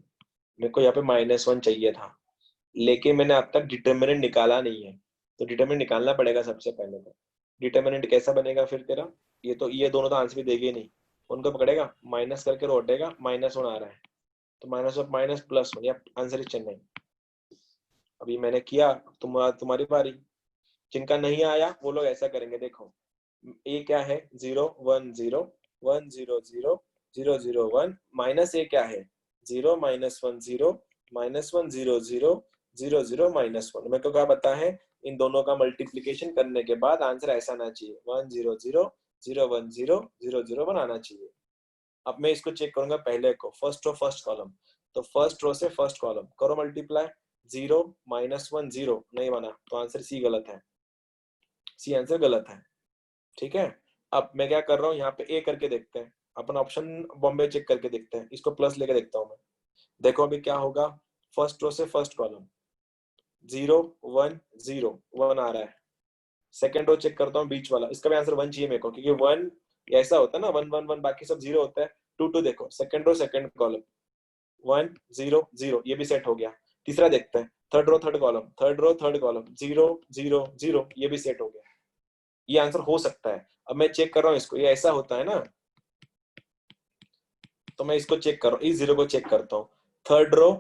मेरे को यहाँ पे -1 चाहिए था, लेकिन मैंने अब तक डिटर्मिनेंट निकाला नहीं है, तो डिटर्मिनेंट निकालना पड़ेगा सबसे पहले। तो डिटर्मिनेंट कैसा बनेगा फिर तेरा? ये दोनों तो आंसर भी देंगे नहीं, उनको पकड़ेगा, माइनस करके रो हटेगा, -1 आ रहा है, तो माइनस ऑफ माइनस +1, या आंसर इज चेन्नई। अभी मैंने किया, तुम्हारी बारी। जिनका नहीं आया वो लोग ऐसा करेंगे, देखो ए क्या है, 0 1 0 1 0 0 0 0 1, माइनस ए क्या है, 0 -1 0 -1 0 0 0 0 -1। मेरे को क्या पता है, इन दोनों का मल्टीप्लीकेशन करने के बाद आंसर ऐसा आना चाहिए, 1 0 0 0 1 0 0 0 1 आना चाहिए। अब मैं इसको चेक करूंगा पहले को, फर्स्ट रो फर्स्ट कॉलम, तो फर्स्ट रो से फर्स्ट कॉलम करो मल्टीप्लाई, 0 -1 0 नहीं बना, तो आंसर सी गलत है, सी आंसर गलत है, ठीक है। अब मैं क्या कर रहा हूँ, यहाँ पे ए करके देखते हैं, अपन ऑप्शन बॉम्बे चेक करके देखते हैं, इसको प्लस लेके देखता हूँ मैं। देखो अभी क्या होगा, फर्स्ट रो से फर्स्ट कॉलम 0 1 0 1 आ रहा है, सेकंड रो चेक करता हूँ बीच वाला, इसका भी आंसर 1 चाहिए मेरे को, क्योंकि 1 ऐसा होता है ना, 1 1 1 बाकी सब 0 होता है। 2 2 देखो, सेकंड रो सेकंड कॉलम 1 0 0, ये भी सेट हो गया। तीसरा देखते हैं, third row third column, third row third column 0 0 0, ये भी सेट हो गया, ये आंसर हो सकता है। अब मैं चेक कर रहा हूँ इसको, ये ऐसा होता है ना, तो मैं इसको चेक कर रहा हूँ, इस 0 को चेक करता हूँ, third row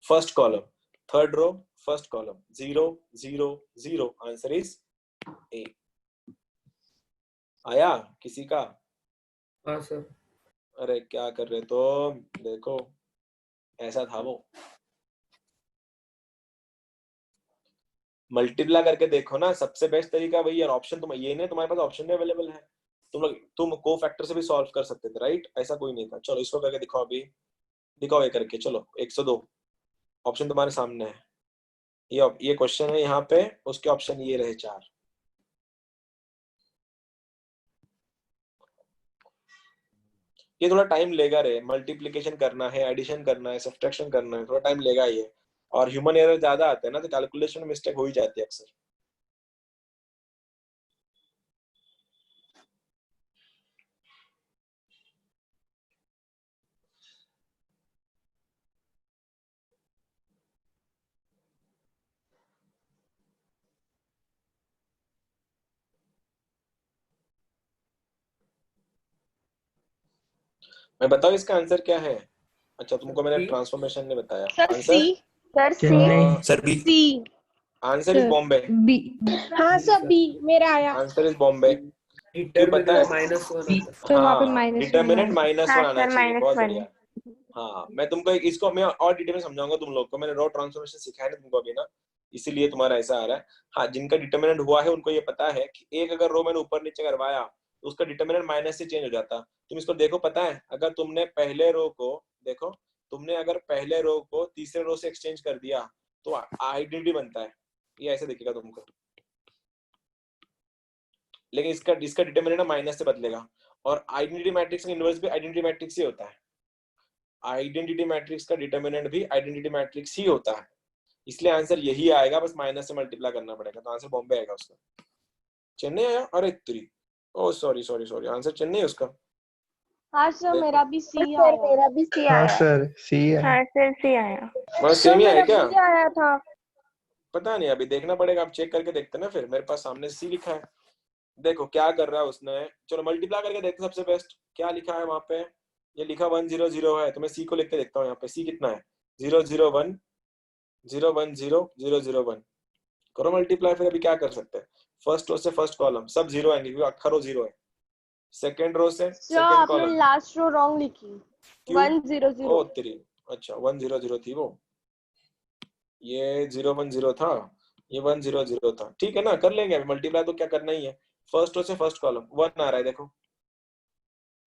first column, third row first column 0 0 0, answer is A. आया किसी का?
हाँ सर।
अरे क्या कर रहे तो, देखो ऐसा था वो। मल्टीप्लाई करके देखो ना, सबसे बेस्ट तरीका वही है। ऑप्शन तुम ये नहीं, तुम्हारे पास ऑप्शन में अवेलेबल है, तुम को फैक्टर से भी सॉल्व कर सकते थे, राइट? ऐसा कोई नहीं था। चलो इसको करके दिखाओ, अभी दिखाओ ये करके। चलो 102 ऑप्शन तुम्हारे सामने है, ये क्वेश्चन है यहाँ पे, उसके ऑप्शन ये रहे 4। ये थोड़ा टाइम लेगा रे, मल्टीप्लिकेशन करना है, एडिशन करना है, सब्ट्रैक्शन करना है, थोड़ा टाइम लेगा ये। और ह्यूमन एरर ज्यादा आते हैं ना, तो कैलकुलेशन में मिस्टेक हो ही जाती है अक्सर। मैं बताऊं इसका आंसर क्या है? अच्छा तुमको मैंने ट्रांसफॉर्मेशन ने बताया
sir
answer.
C, sir C,
sir B.
C,
answer is Bombay,
B. हाँ सर बी मेरा आया।
Answer is Bombay. क्यों पता है?
-1
तो वहाँ पे
हाँ,
-1
डिटर्मिनेंट
है।
-1
हाँ
आना
सर
चाहिए, बहुत
-1।
बढ़िया। हाँ मैं तुमको इसको मैं और डिटेल में समझाऊंगा तुम लोग को, मैंने रो ट्रांसफॉर्मेशन सिखाया ना तुमको अभी ना, इसीलिए तुम्हारा ऐसा आ रहा है। हाँ जिनका डिटर्मिनेंट हुआ है उनको ये पता है कि एक अगर रो मैंने ऊपर नीचे करवाया तो उसका डिटर्मिनेंट माइनस से चेंज हो जाता। तुम इसको देखो, पता है अगर तुमने पहले रो को देखो, तुमने अगर पहले रो को तीसरे रो से एक्सचेंज कर दिया तो आइडेंटिटी बनता है, ये ऐसे दिखेगा तुमको, लेकिन इसका इसका डिटर्मिनेंट माइनस से बदलेगा। और आइडेंटिटी मैट्रिक्स का इनवर्स भी आइडेंटिटी मैट्रिक्स ही होता है, आइडेंटिटी मैट्रिक्स का डिटर्मिनेंट भी आइडेंटिटी मैट्रिक्स ही होता है, इसलिए आंसर यही आएगा, बस माइनस से मल्टीप्लाई करना पड़ेगा, तो आंसर बॉम्बे आएगा उसका। चेन्नई आया? अरे तेरी, oh sorry sorry sorry, answer Chennai उसका।
हाँ सर मेरा भी सी
सर
आया।
मेरा भी सी
हाँ
आया।
सर सी है।
हाँ सर सी आया।
मतलब
सर
सेम ही आया
मेरा
क्या?
बी आया था।
पता नहीं, अभी देखना पड़ेगा, आप चेक करके देखते ना, फिर मेरे पास सामने सी लिखा है। देखो क्या कर रहा है उसने, चलो मल्टीप्लाई करके देखते, सबसे बेस्ट क्या लिखा है वहां पे, ये लिखा 1 0 0 है, तो मैं सी को लिख के देखता हूँ यहाँ पे। सी कितना है? 0 0 1 0 1 0 0 0 1। करो मल्टीप्लाई। फिर अभी क्या कर सकते हैं, फर्स्ट रो से फर्स्ट कॉलम सब जीरो आएंगे क्योंकि अक्खर रो जीरो है। सेकंड रो से सेकंड
आपने
कॉलम
लास्ट रो रॉन्ग लिखी। 1 0 0।
ओ तेरी, अच्छा 1 0 0 थी वो, ये 0 1 0 था, ये 1 0 0 था। ठीक है ना, कर लेंगे अभी मल्टीप्लाई, तो क्या करना ही है। फर्स्ट रो से फर्स्ट कॉलम 1 आ रहा है देखो,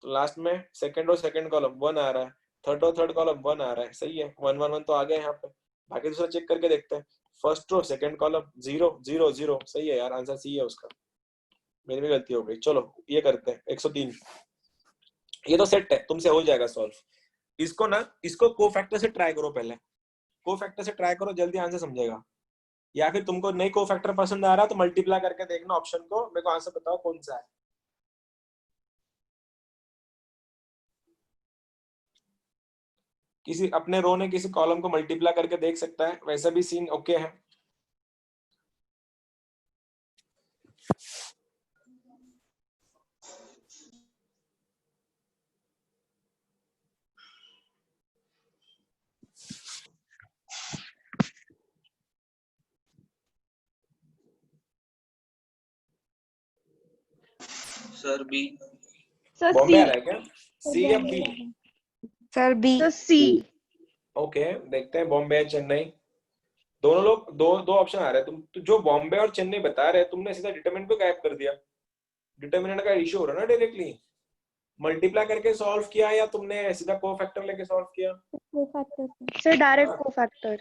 तो लास्ट में सेकंड रो सेकंड कॉलम 1 आ रहा है, थर्ड रो थर्ड कॉलम 1 आ रहा है। सही है, 1 1 1 तो आ गया यहाँ पे। बाकी दूसरा चेक करके देखते हैं। First row second column 0 0 0। सही है यार, आंसर सी है उसका। मेरी भी गलती हो गई। चलो ये करते हैं 103। ये तो सेट है, तुमसे हो जाएगा सॉल्व। इसको ना, इसको कोफैक्टर से ट्राई करो पहले। कोफैक्टर से ट्राई करो, जल्दी आंसर समझेगा। या फिर तुमको नहीं कोफैक्टर पसंद आ रहा तो मल्टीप्लाई करके देखना ऑप्शन को, मेरे को आंसर बताओ कौन सा है। किसी अपने रो ने किसी कॉलम को मल्टीप्लाई करके देख सकता है, वैसा भी सीन ओके है।
Sir B.
सर
बॉम्बे आ
सी।
रहा है क्या? सी या B?
Sir B. Sir C.
Okay देखते हैं, बॉम्बे या चेन्नई। दोनों लोग दो दो ऑप्शन आ रहे हैं। तुम तो जो बॉम्बे और चेन्नई बता रहे हैं, तुमने सीधा डिटरमिनेंट को गायब कर दिया। डिटरमिनेंट का इश्यू हो रहा है ना, डायरेक्टली मल्टीप्लाई करके सॉल्व किया या तुमने सीधा कोफैक्टर लेके सॉल्व किया?
Sir direct cofactor.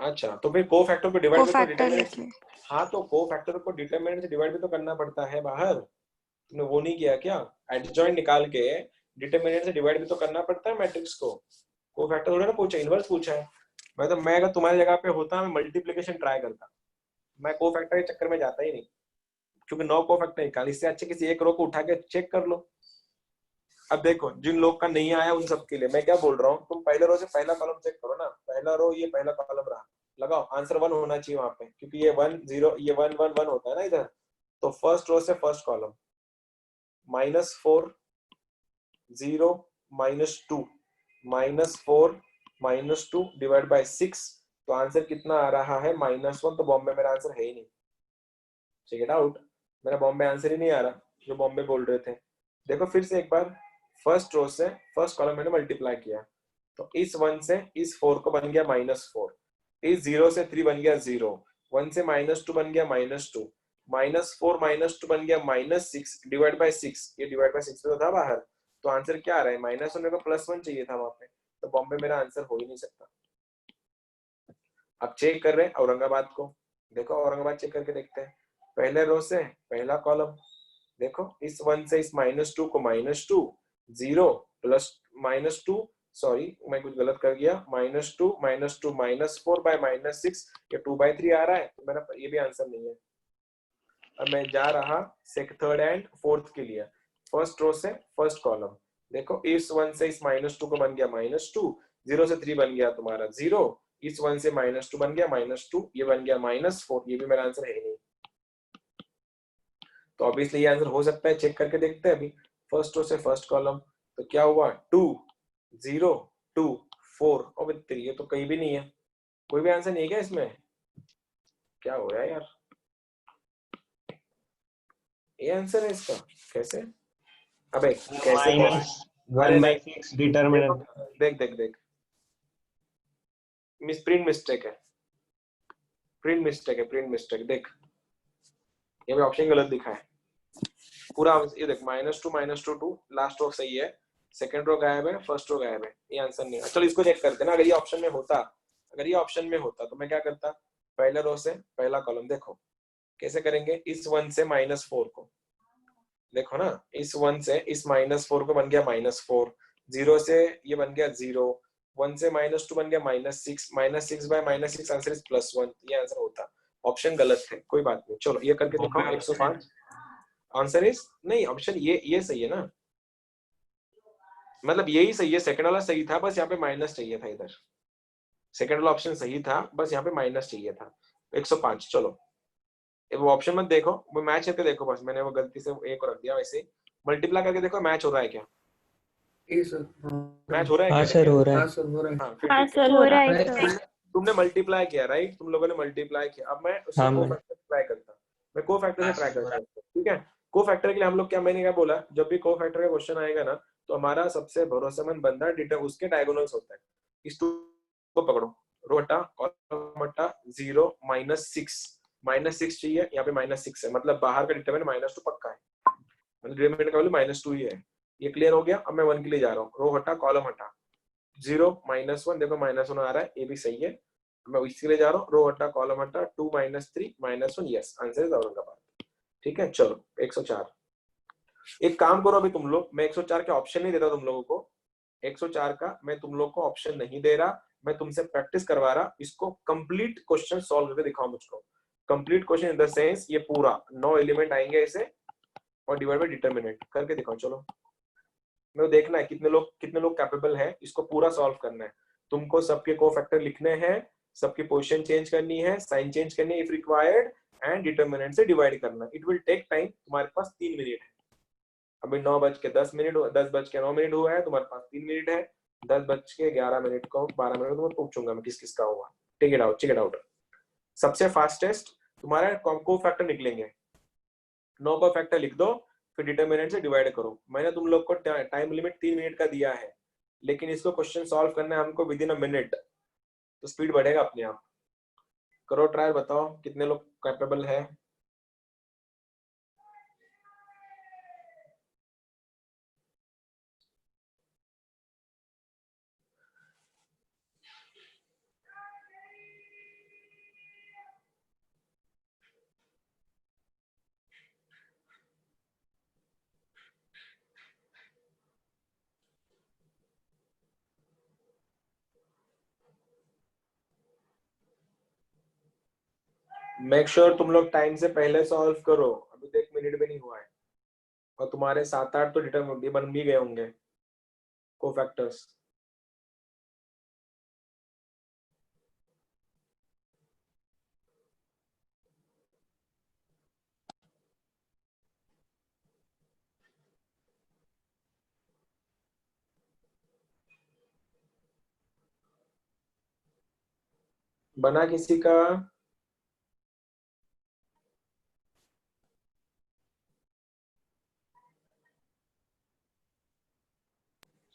अच्छा, तो फिर कोफैक्टर को डिवाइड भी तो
कोफैक्टर
डिटरमिनेंट।
लेके।
हाँ, तो कोफैक्टर को डिटरमिनेंट से डिवाइड भी तो करना पड़ता है बाहर। तुमने वो नहीं किया क्या? एडजॉइंट निकाल के डिटरमिनेंट से डिवाइड भी तो करना पड़ता है मैट्रिक्स को। कोफैक्टर थोड़ा ना पूछा, इनवर्स पूछा है। मैं अगर तुम्हारी जगह पे होता, मैं मल्टीप्लिकेशन ट्राई करता। मैं कोफैक्टर के चक्कर में जाता ही नहीं, क्योंकि 9 कोफैक्टर निकाल, इससे अच्छे किसी एक रो को उठा के चेक कर लो। अब देखो, जिन लोग का नहीं आया उन सब के लिए मैं क्या बोल रहा हूँ, तुम पहले रो से पहला कॉलम चेक करो ना। पहला रो, ये पहला कॉलम रहा, लगाओ आंसर 1 होना चाहिए वहां पे, क्योंकि ये 1 0, ये 1 1 1 होता है ना इधर। तो फर्स्ट रो से फर्स्ट कॉलम -4 0 -2 -4 -2 डिवाइड बाय 6। तो आंसर कितना आ रहा है? -1। तो बॉम्बे मेरा आंसर है ही नहीं। चेक इट आउट, मेरा बॉम्बे आंसर ही नहीं आ रहा जो बॉम्बे बोल रहे थे। देखो फिर से एक बार, फर्स्ट रो से फर्स्ट कॉलम मैंने मल्टीप्लाई किया, तो इस 1 से इस 4 को बन गया -4, इस 0 से 3 बन गया 0, 1 से -2 बन गया -2, -4 -2 बन गया -6 डिवाइड बाय 6। ये डिवाइड बाय 6 पे तो था बाहर, तो आंसर क्या आ रहा है? -1 मेरे को +1 चाहिए था वहां पे, तो बॉम्बे मेरा आंसर हो ही नहीं सकता। अब चेक कर रहे हैं औरंगाबाद को। देखो औरंगाबाद चेक करके देखते हैं। पहले रो से पहला कॉलम, देखो इस 1 से इस -2 को -2 0 प्लस -2, सॉरी मैं कुछ गलत कर गया, -2 -2 -4 बाय -6, ये 2/3 आ रहा है, तो मेरा ये भी आंसर नहीं है। अब मैं जा रहा थर्ड एंड फोर्थ के लिए। फर्स्ट रो से फर्स्ट कॉलम, देखो इस 1 से इस -2 को बन गया -2, 0 से 3 बन गया तुम्हारा 0, इस 1 से -2 बन गया -2, ये बन गया -4, ये भी मेरा आंसर है ही नहीं। तो ऑब्वियसली ये आंसर हो सकता है, चेक करके देखते हैं अभी। फर्स्ट रो से फर्स्ट कॉलम, तो क्या हुआ? 2 0 2 4। और 3, ये तो कहीं भी नहीं है, कोई भी आंसर नहीं है क्या इसमें? क्या हो रहा है यार? ये आंसर है इसका? कैसे? अबे कैसे?
-1/6 डिटरमिनेंट।
देख देख देख, प्रिंट मिस्टेक है, प्रिंट मिस्टेक है, प्रिंट मिस्टेक। देख ये भी ऑप्शन गलत दिखा है पूरा। ये देख -2 2, लास्ट रो सही है, सेकंड रो गायब है, फर्स्ट रो गायब है, ये आंसर नहीं है। चलो इसको चेक करते ना, अगर ये ऑप्शन में होता, अगर ये ऑप्शन में होता तो मैं क्या करता? पहले रो से पहला कॉलम, देखो कैसे करेंगे। इस 1 से -4 को देखो ना, इस 1 से इस -4 को बन गया -4, 0 से ये बन गया 0, 1 से -2 बन गया -6, -6 बाय -6 आंसर इज +1, ये आंसर होता। ऑप्शन गलत है, कोई बात नहीं, चलो ये करके देखो। 105 आंसर इज नहीं, ऑप्शन ये सही है ना, मतलब यही सही है। सेकंड वाला सही था, बस यहाँ पे माइनस चाहिए था इधर। सेकंड वाला ऑप्शन सही था, बस यहाँ पे माइनस चाहिए था। 105। चलो वो ऑप्शन मत देखो, वो मैच करके देखो बस। मैंने वो गलती से एक रख दिया, वैसे मल्टीप्लाई करके देखो मैच हो रहा है क्या।
ए सर
मैच हो रहा है
हाँ
क्या
सर
नहीं?
हो रहा
हाँ
है।
सर हो रहा है।
हाँ फिर
हाँ
ठीक है।
सर हो रहा है
है
सर।
तुमने मल्टीप्लाई किया राइट, तुम लोगों ने मल्टीप्लाई किया। अब मैं उससे
हाँ,
कोफैक्टर ट्राई करता, मैं कोफैक्टर से
हाँ,
ट्राई
सर,
करता हूँ। ठीक है, कोफैक्टर के लिए हम लोग क्या, मैंने क्या बोला, जब भी कोफैक्टर का क्वेश्चन आएगा ना, तो हमारा सबसे भरोसेमंद बंदा डिटर उसके डायगोनल्स होता है। इस टू को पकड़ो, रो हटा कॉलम हटा, 0 -6 चाहिए, यहाँ पे -6 है, मतलब बाहर का डिटरमिनेंट -2 पक्का है, मतलब डिटरमिनेंट का वैल्यू -2 ही है। ये क्लियर हो गया। अब मैं 1 के लिए जा रहा हूँ, रो हटा कॉलम हटा, 0 -1, देखो -1 आ रहा है, ये भी सही है। मैं इसके लिए जा रहा हूँ, रो हटा कॉलम हटा, 2 -3 -1, यस आंसर इज औरंगाबाद। ठीक है, चलो 104। एक काम करो अभी तुम लोग, मैं 104 के ऑप्शन नहीं देता तुम लोगों को, 104 का मैं तुम लोग को ऑप्शन नहीं दे रहा, मैं तुमसे प्रैक्टिस करवा रहा। इसको कंप्लीट क्वेश्चन सॉल्व करके दिखाओ मुझको। Complete question in the sense ये पूरा 9 एलिमेंट आएंगे ऐसे, और डिवाइड बाय डिटरमिनेंट करके दिखाओ। चलो मेरे को देखना है कितने लोग कैपेबल है, इसको पूरा सॉल्व करना है। तुमको सबके कोफैक्टर लिखने हैं, सबकी पोजीशन चेंज करनी है, साइन चेंज करनी है इफ रिक्वायर्ड, एंड डिटरमिनेंट से डिवाइड करना। इट विल टेक टाइम, तुम्हारे पास 3 मिनट है। अभी 9:10 हुआ है, तुम्हारे पास 3 मिनट है। 10:11 को 12 मिनट तुम्हें पूछूंगा मैं किस किस का हुआ। Take it out. सबसे फास्टेस्ट तुम्हारा कोफैक्टर निकलेंगे, 9 का फैक्टर लिख दो, फिर डिटरमिनेंट से डिवाइड करो। मैंने तुम लोग को टाइम लिमिट 3 मिनट का दिया है, लेकिन इसको क्वेश्चन सॉल्व करना है हमको विद इन अ मिनट, तो स्पीड बढ़ेगा अपने आप। करो ट्राई, बताओ कितने लोग कैपेबल है। मेक श्योर तुम लोग टाइम से पहले सॉल्व करो, अभी तो 1 मिनट भी नहीं हुआ है, और तुम्हारे 7-8 तो डिटरमिनेंट बन भी गए होंगे कोफैक्टर्स। बना किसी का?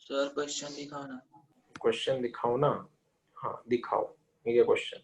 सर क्वेश्चन दिखाओ ना।
क्वेश्चन दिखाओ ना, हाँ दिखाओ, ये क्वेश्चन।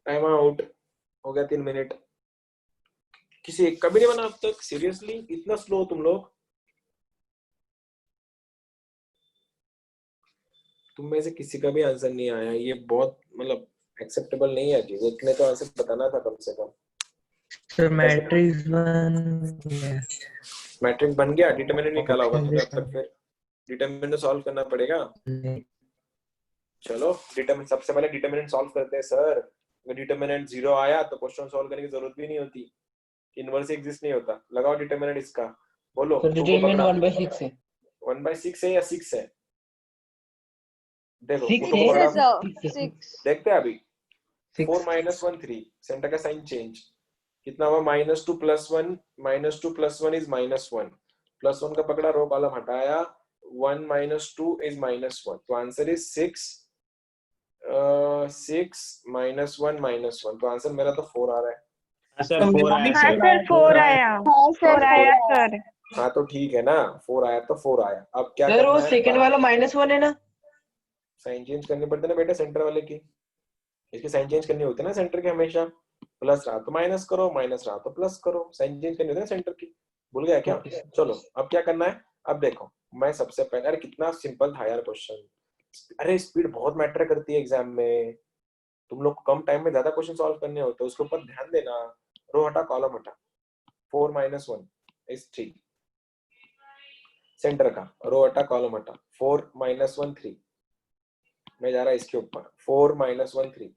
टाइम आउट हो गया, 3 मिनट। किसी एक का भी नहीं बना अब तक? सीरियसली इतना स्लो तुम लोग? तुम में से किसी का भी आंसर नहीं आया, ये बहुत मतलब एक्सेप्टेबल नहीं है चीज। एक ने तो आंसर बताना था कम से कम।
सर मैट्रिक्स बन गया।
मैट्रिक्स बन गया, डिटरमिनेंट निकाला होगा
ऑप्शन
तुमने अब तक, फिर डिटरमिनेंट सॉल्व करना पड़ेगा। चलो डिटरमिनेंट सबसे पहले डिटरमिनेंट सॉल्व करते हैं सर। अगर डिटरमिनेंट 0 आया तो क्वेश्चन सॉल्व करने की जरूरत भी नहीं होती, इनवर्स एग्जिस्ट नहीं होता। लगाओ डिटरमिनेंट इसका, बोलो।
तो डिटरमिनेंट 1/6 है।
1/6 है या 6 है? देखो
6
2 को
है।
पकड़ा,
6
देखते हैं अभी। 4
6
-1 3, सेंटर का साइन चेंज कितना हुआ, -2 +1, -2 +1 इज -1, +1 का पकड़ा, रो कॉलम हटाया, 1 -2 इज -1, तो आंसर इज 6 -1 तो आंसर मेरा तो 4 आ रहा है।
सर 4 आया
हाँ
सर।
सर 4 आया।
हाँ सर
4 आया सर।
हाँ तो ठीक है ना, 4 आया तो 4 आया। अब क्या
सर
करना
वो
है?
सेकंड वाला -1 है ना?
साइन चेंज करनी पड़ती है ना बेटा सेंटर वाले की, इसकी साइन चेंज करनी होती है ना सेंटर की हमेशा, प्लस रहा तो माइनस करो, माइनस रहा तो प्लस करो, साइन चेंज करनी होती है ना सेंटर की, भूल गया क्या? चलो अब क्या करना है, अब देखो मैं सबसे पहले, अरे कितना सिंपल था यार क्वेश्चन, अरे स्पीड बहुत मैटर करती है एग्जाम में, तुम लोग कम टाइम में ज्यादा क्वेश्चन सॉल्व करने होते हैं, उसके ऊपर ध्यान देना। रो हटा कॉलम हटा, 4 - 1 is 3, सेंटर का रो हटा कॉलम हटा, 4 - 1 3, मैं जा रहा इसके ऊपर 4 - 1 3,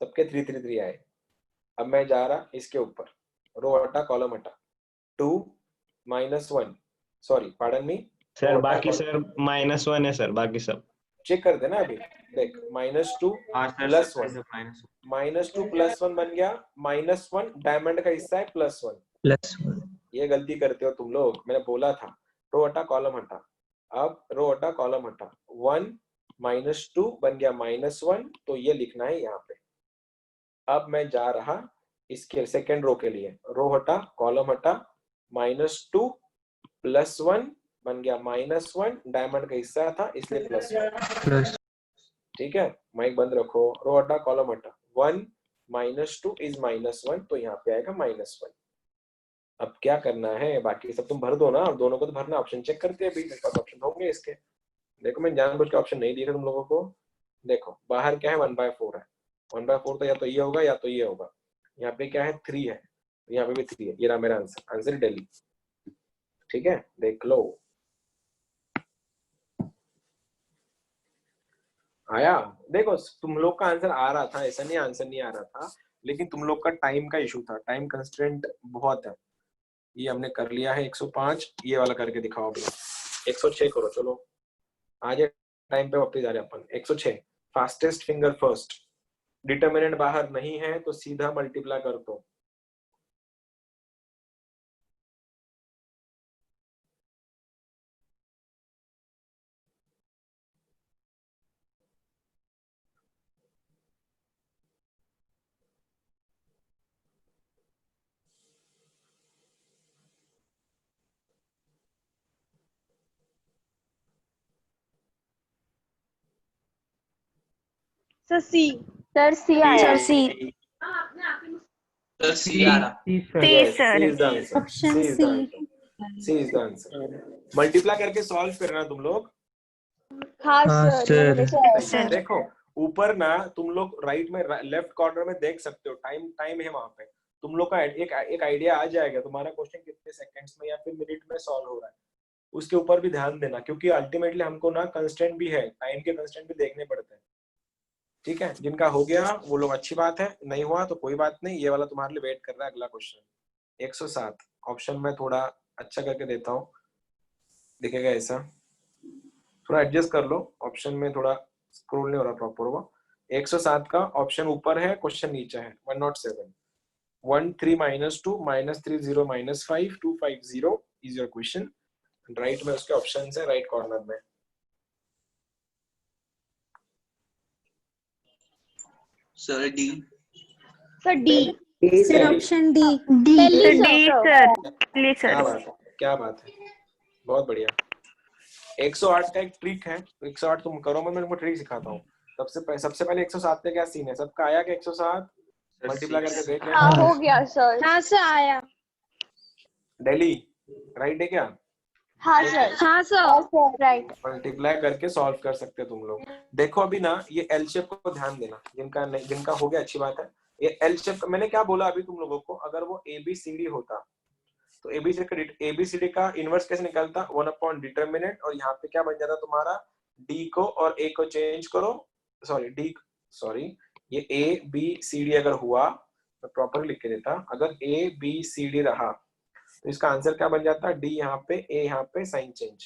सबके 3 3 3 आए। अब मैं जा रहा इसके ऊपर, रो हटा कॉलम हटा, 2 - 1, सॉरी पार्डन मी
सर बाकी सर -1 है सर, बाकी सब
चेक कर देना अभी, देख -2 + 1, -2 + 1 बन गया -1, डायमंड का हिस्सा है +1,
+1
ये गलती करते हो तुम लोग, मैंने बोला था रो हटा कॉलम हटा, अब रो हटा कॉलम हटा, 1 - 2 बन गया -1, तो ये लिखना है यहाँ पे। अब मैं जा रहा इसके सेकेंड रो के लिए, रो हटा कॉलम हटा, -2 + 1 बन गया -1, डायमंड का हिस्सा था इसलिए +1, ठीक है, माइक बंद रखो, रो हटा कॉलम हटा, 1 - 2 is -1, तो यहाँ पे आएगा -1। अब क्या करना है, बाकी सब तुम भर दो ना, दोनों को तो भरना, ऑप्शन चेक करते हैं अभी, मेरे पास ऑप्शन होंगे इसके, देखो मैं जानबूझ के ऑप्शन नहीं दिए तुम लोगों को, देखो बाहर क्या है 1/4 है, 1/4 तो या तो ये होगा या तो ये होगा, यहाँ पे क्या है 3 है, यहाँ पे भी 3 है, ये रहा मेरा आंसर, आंसर दिल्ली, ठीक है देख लो। आया, देखो तुम लोग का आंसर आ रहा था, ऐसा नहीं आंसर नहीं आ रहा था, लेकिन तुम लोग का टाइम का इशू था, टाइम कंस्ट्रेंट बहुत है। ये हमने कर लिया है 105, ये वाला करके दिखाओ भैया, 106 करो, चलो आज टाइम पे वापस आ रहे अपन, 106, फास्टेस्ट फिंगर फर्स्ट, डिटर्मिनेंट बाहर नहीं है तो सीधा मल्टीप्लाई कर दो,
सर सी, सर सी आया,
सर सी आ रहा।
yes, C is the answer, C is the answer, C is the answer, multiply करके सॉल्व करना तुम लोग।
हाँ
हाँ
सर, मैंने
सर।
देखा है।
देखो ऊपर ना तुम लोग राइट में लेफ्ट कॉर्नर में देख सकते हो, टाइम टाइम है वहां पे, तुम लोग का एक आइडिया आ जाएगा तुम्हारा क्वेश्चन कितने सेकंड्स में या फिर मिनट में सॉल्व हो रहा है, उसके ऊपर भी ध्यान देना, क्योंकि अल्टीमेटली हमको ना कंस्टेंट भी है, टाइम के कंस्टेंट भी देखने पड़ते हैं, ठीक है। जिनका हो गया वो लोग अच्छी बात है, नहीं हुआ तो कोई बात नहीं, ये वाला तुम्हारे लिए वेट कर रहा है अगला क्वेश्चन। 107 ऑप्शन में थोड़ा अच्छा करके देता हूँ, दिखेगा ऐसा, थोड़ा एडजस्ट कर लो, ऑप्शन में थोड़ा स्क्रॉल नहीं हो रहा प्रॉपर वो। 107 का ऑप्शन ऊपर है, क्वेश्चन नीचे है, 107, 1 3 -2 -3 0 -5 2 5 0 इज योर क्वेश्चन, राइट में उसके ऑप्शन है राइट कॉर्नर में।
Sir D.
Sir D,
sir option D.
क्या बात है, क्या बात है, बहुत बढ़िया। 108 का एक ट्रिक है, 108 तुम करो, मैं तुमको ट्रिक सिखाता हूँ। सबसे पहले 107 का क्या सीन है, सबका आया क्या 107 मल्टीप्लाई करके देख लेना।
हाँ हो गया सर, हाँ सर आया,
दिल्ली राइट है क्या?
हाँ सर राइट,
मल्टीप्लाई करके सॉल्व कर सकते हो तुम लोग। देखो अभी ना ये एल शेप को ध्यान देना, जिनका हो गया अच्छी बात है। ये एल शेप का मैंने क्या बोला अभी तुम लोगों को, अगर वो ABCD होता तो ABCD का इनवर्स कैसे निकलता, 1 डिटर्मिनेंट, और यहाँ पे क्या बन जाता तुम्हारा, D को और A को चेंज करो, ये ABCD अगर हुआ, मैं प्रॉपर लिख के देता, अगर ABCD रहा तो इसका आंसर क्या बन जाता, D यहाँ पे, A यहाँ पे, साइन चेंज,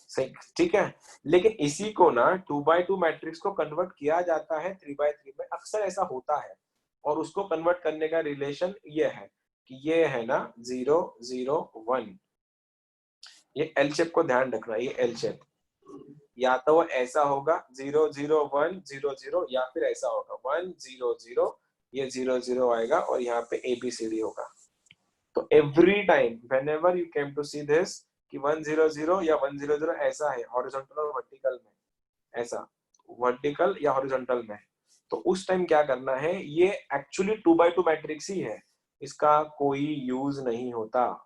सही, ठीक है। लेकिन इसी को ना 2x2 मैट्रिक्स को कन्वर्ट किया जाता है 3x3 में, अक्सर ऐसा होता है, और उसको कन्वर्ट करने का रिलेशन ये है कि ये है ना 0 0 1, ये एल शेप को ध्यान रखना, ये एल शेप या तो वो ऐसा होगा 0 0 1 0 0, या फिर ऐसा होगा 1 0 0, ये 0 0 आएगा और यहाँ पे ABCD होगा। तो every time whenever you came to see this कि 1 0 0 या 1 0 0 ऐसा है हॉरिजॉन्टल और वर्टिकल में, ऐसा वर्टिकल या हॉरिजॉन्टल में, तो उस टाइम क्या करना है, ये एक्चुअली 2x2 मैट्रिक्स ही है, इसका कोई यूज नहीं होता,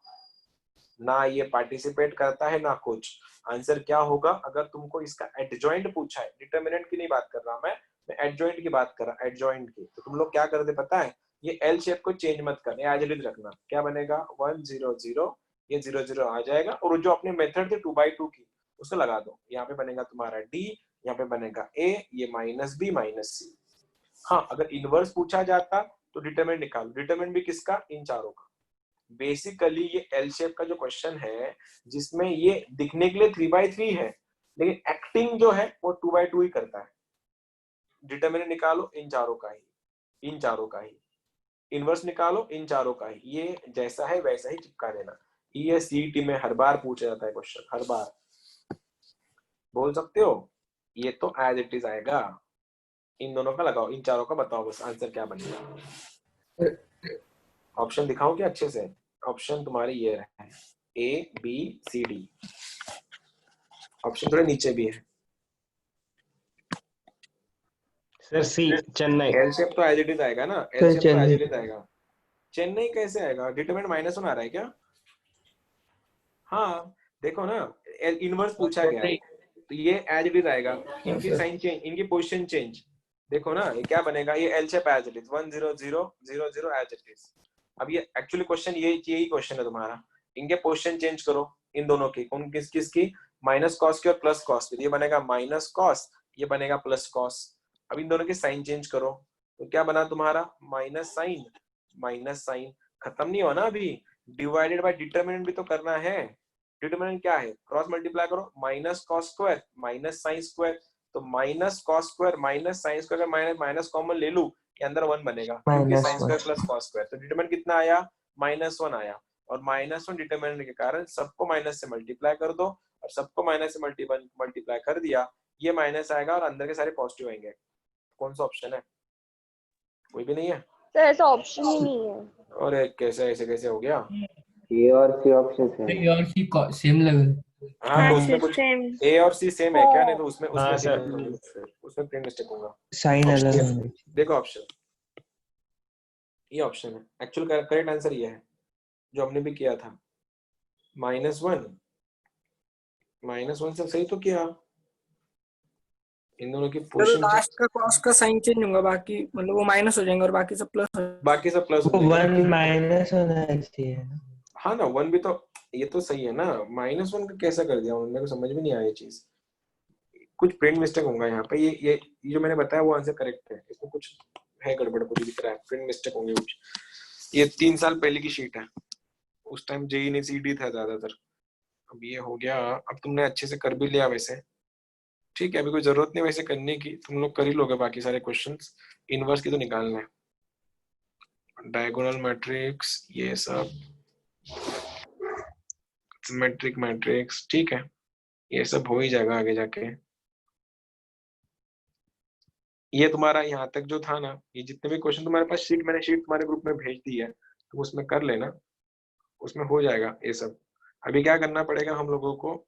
ना ये पार्टिसिपेट करता है ना कुछ। आंसर क्या होगा, अगर तुमको इसका एडजॉइंट पूछा है, डिटरमिनेंट की नहीं बात कर रहा मैं एडजॉइंट की बात कर रहा, एडजॉइंट की, तो तुम लोग क्या करते पता है, ये एल शेप को चेंज मत करना, एज इट इज रखना। क्या बनेगा 1 0 0, ये 0 0 आ जाएगा, और जो अपने मेथड थे 2x2 की उसको लगा दो, यहाँ पे बनेगा तुम्हारा d, यहाँ पे बनेगा a, ये -b -c। हाँ, अगर इनवर्स पूछा जाता तो डिटरमिनेंट निकालो, डिटरमिनेंट भी किसका, इन चारों का। बेसिकली ये एल शेप का जो क्वेश्चन है, जिसमें ये दिखने के लिए 3x3 है, लेकिन एक्टिंग जो है वो 2x2 ही करता है। डिटरमिनेंट निकालो इन चारों का ही, इन चारों का ही, इनवर्स निकालो इन चारों का ही, ये जैसा है वैसा ही चिपका देना। ये सीईटी में हर बार पूछा जाता है क्वेश्चन, हर बार बोल सकते हो, ये तो एज इट इज आएगा। इन दोनों का लगाओ, इन चारों का बताओ बस आंसर क्या बनेगा। ऑप्शन दिखाऊं क्या अच्छे से, ऑप्शन तुम्हारी ये है A B C D, option थोड़े नीचे भी है।
Sir C Chennai.
L shape तो एज इट इज आएगा ना, एल शेप तो एज इट इज आएगा। चेन्नई कैसे आएगा, डिटरमिनेंट -1 आ रहा है क्या? हाँ देखो ना, इनवर्स पूछा गया है तो ये एज इट इज आएगा, इनकी साइन चेंज, इनकी पोजीशन चेंज, देखो ना ये क्या बनेगा, ये L shape as it is 1 0 0 0 0 as it is. अब ये एक्चुअली क्वेश्चन यही क्वेश्चन है तुम्हारा, इनके पोजीशन चेंज करो इन दोनों की, कौन किसकी, माइनस कॉस की और प्लस कॉस की, ये बनेगा माइनस कॉस, ये बनेगा प्लस कॉस। अब इन दोनों की साइन चेंज करो तो क्या बना तुम्हारा, माइनस साइन, खत्म नहीं हुआ ना अभी, डिवाइडेड बाय डिटरमिनेंट भी तो करना है। डिटरमिनेंट क्या है, क्रॉस मल्टीप्लाई करो, minus cos square minus sine square, तो minus cos square minus sine square, अगर माइनस कॉमन ले लूं ये अंदर 1 बनेगा, क्योंकि sine square plus cos square, तो डिटरमिनेंट कितना आया, -1 आया, और -1 डिटरमिनेंट के कारण सबको माइनस से मल्टीप्लाई कर दो, और सबको माइनस से मल्टीप्लाई कर दिया, ये माइनस आएगा और अंदर के सारे पॉजिटिव आएंगे। कौन सा ऑप्शन है, कोई भी नहीं है
तो ऐसा ऑप्शन ही नहीं है।
और कैसे ऐसे कैसे हो गया,
ए और सी ऑप्शन है,
ए और सी सेम लेवल।
हाँ तो उसमें कुछ ए और सी सेम है क्या, नहीं तो उसमें
हाँ,
उसमें प्लेन मिस्टेक होगा,
साइन अलग होंगे।
देखो ऑप्शन, ये ऑप्शन है, एक्चुअल करेक्ट आंसर ये है जो हमने भी किया था, -1 से सही तो किया, इन दोनों की पोजीशन
लास्ट का कॉस का साइन चेंज होगा, बाकी मतलब वो माइनस हो जाएंगे और बाकी सब प्लस।
बाकी सब प्लस,
1 माइनस होना चाहिए ना।
हाँ ना 1 भी तो, ये तो सही है ना, -1 का कैसा कर दिया मेरे को समझ में नहीं आया ये चीज, कुछ प्रिंट मिस्टेक होगा यहाँ पे, ये जो मैंने बताया वो आंसर करेक्ट है, इसमें कुछ है गड़बड़, कुछ दिख रहा है, प्रिंट मिस्टेक होंगे कुछ। ये 3 साल पहले की शीट है, उस टाइम जेई नहीं सीडी था ज्यादातर, अब ये हो गया, अब तुमने अच्छे से कर भी लिया वैसे, ठीक है, अभी कोई जरूरत नहीं वैसे करने की, तुम लोग कर ही लोगे बाकी सारे क्वेश्चंस, इनवर्स की तो निकालना है, डायगोनल मैट्रिक्स ये सब, सिमेट्रिक मैट्रिक्स, ठीक है, ये सब हो ही जाएगा आगे जाके। ये तुम्हारा यहाँ तक जो था ना, ये जितने भी क्वेश्चन तुम्हारे पास मैंने शीट तुम्हारे ग्रुप में भेज दी है, तो उसमें कर लेना, उसमें हो जाएगा ये सब। अभी क्या करना पड़ेगा हम लोगों को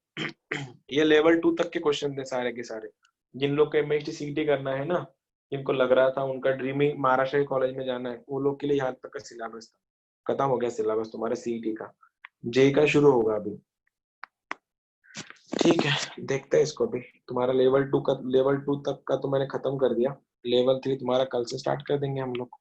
ये लेवल 2 तक के क्वेश्चन थे सारे के सारे, जिन लोग को एमएचटी सीटी करना है ना, जिनको लग रहा था उनका ड्रीमिंग महाराष्ट्र कॉलेज में जाना है, वो लोग के लिए यहाँ तक का सिलेबस था, खत्म हो गया सिलेबस तुम्हारे सीईटी का, जेई का शुरू होगा अभी, ठीक है, देखते हैं इसको भी। तुम्हारा लेवल 2 तक का तो मैंने खत्म कर दिया, लेवल 3 तुम्हारा कल से स्टार्ट कर देंगे हम लोग।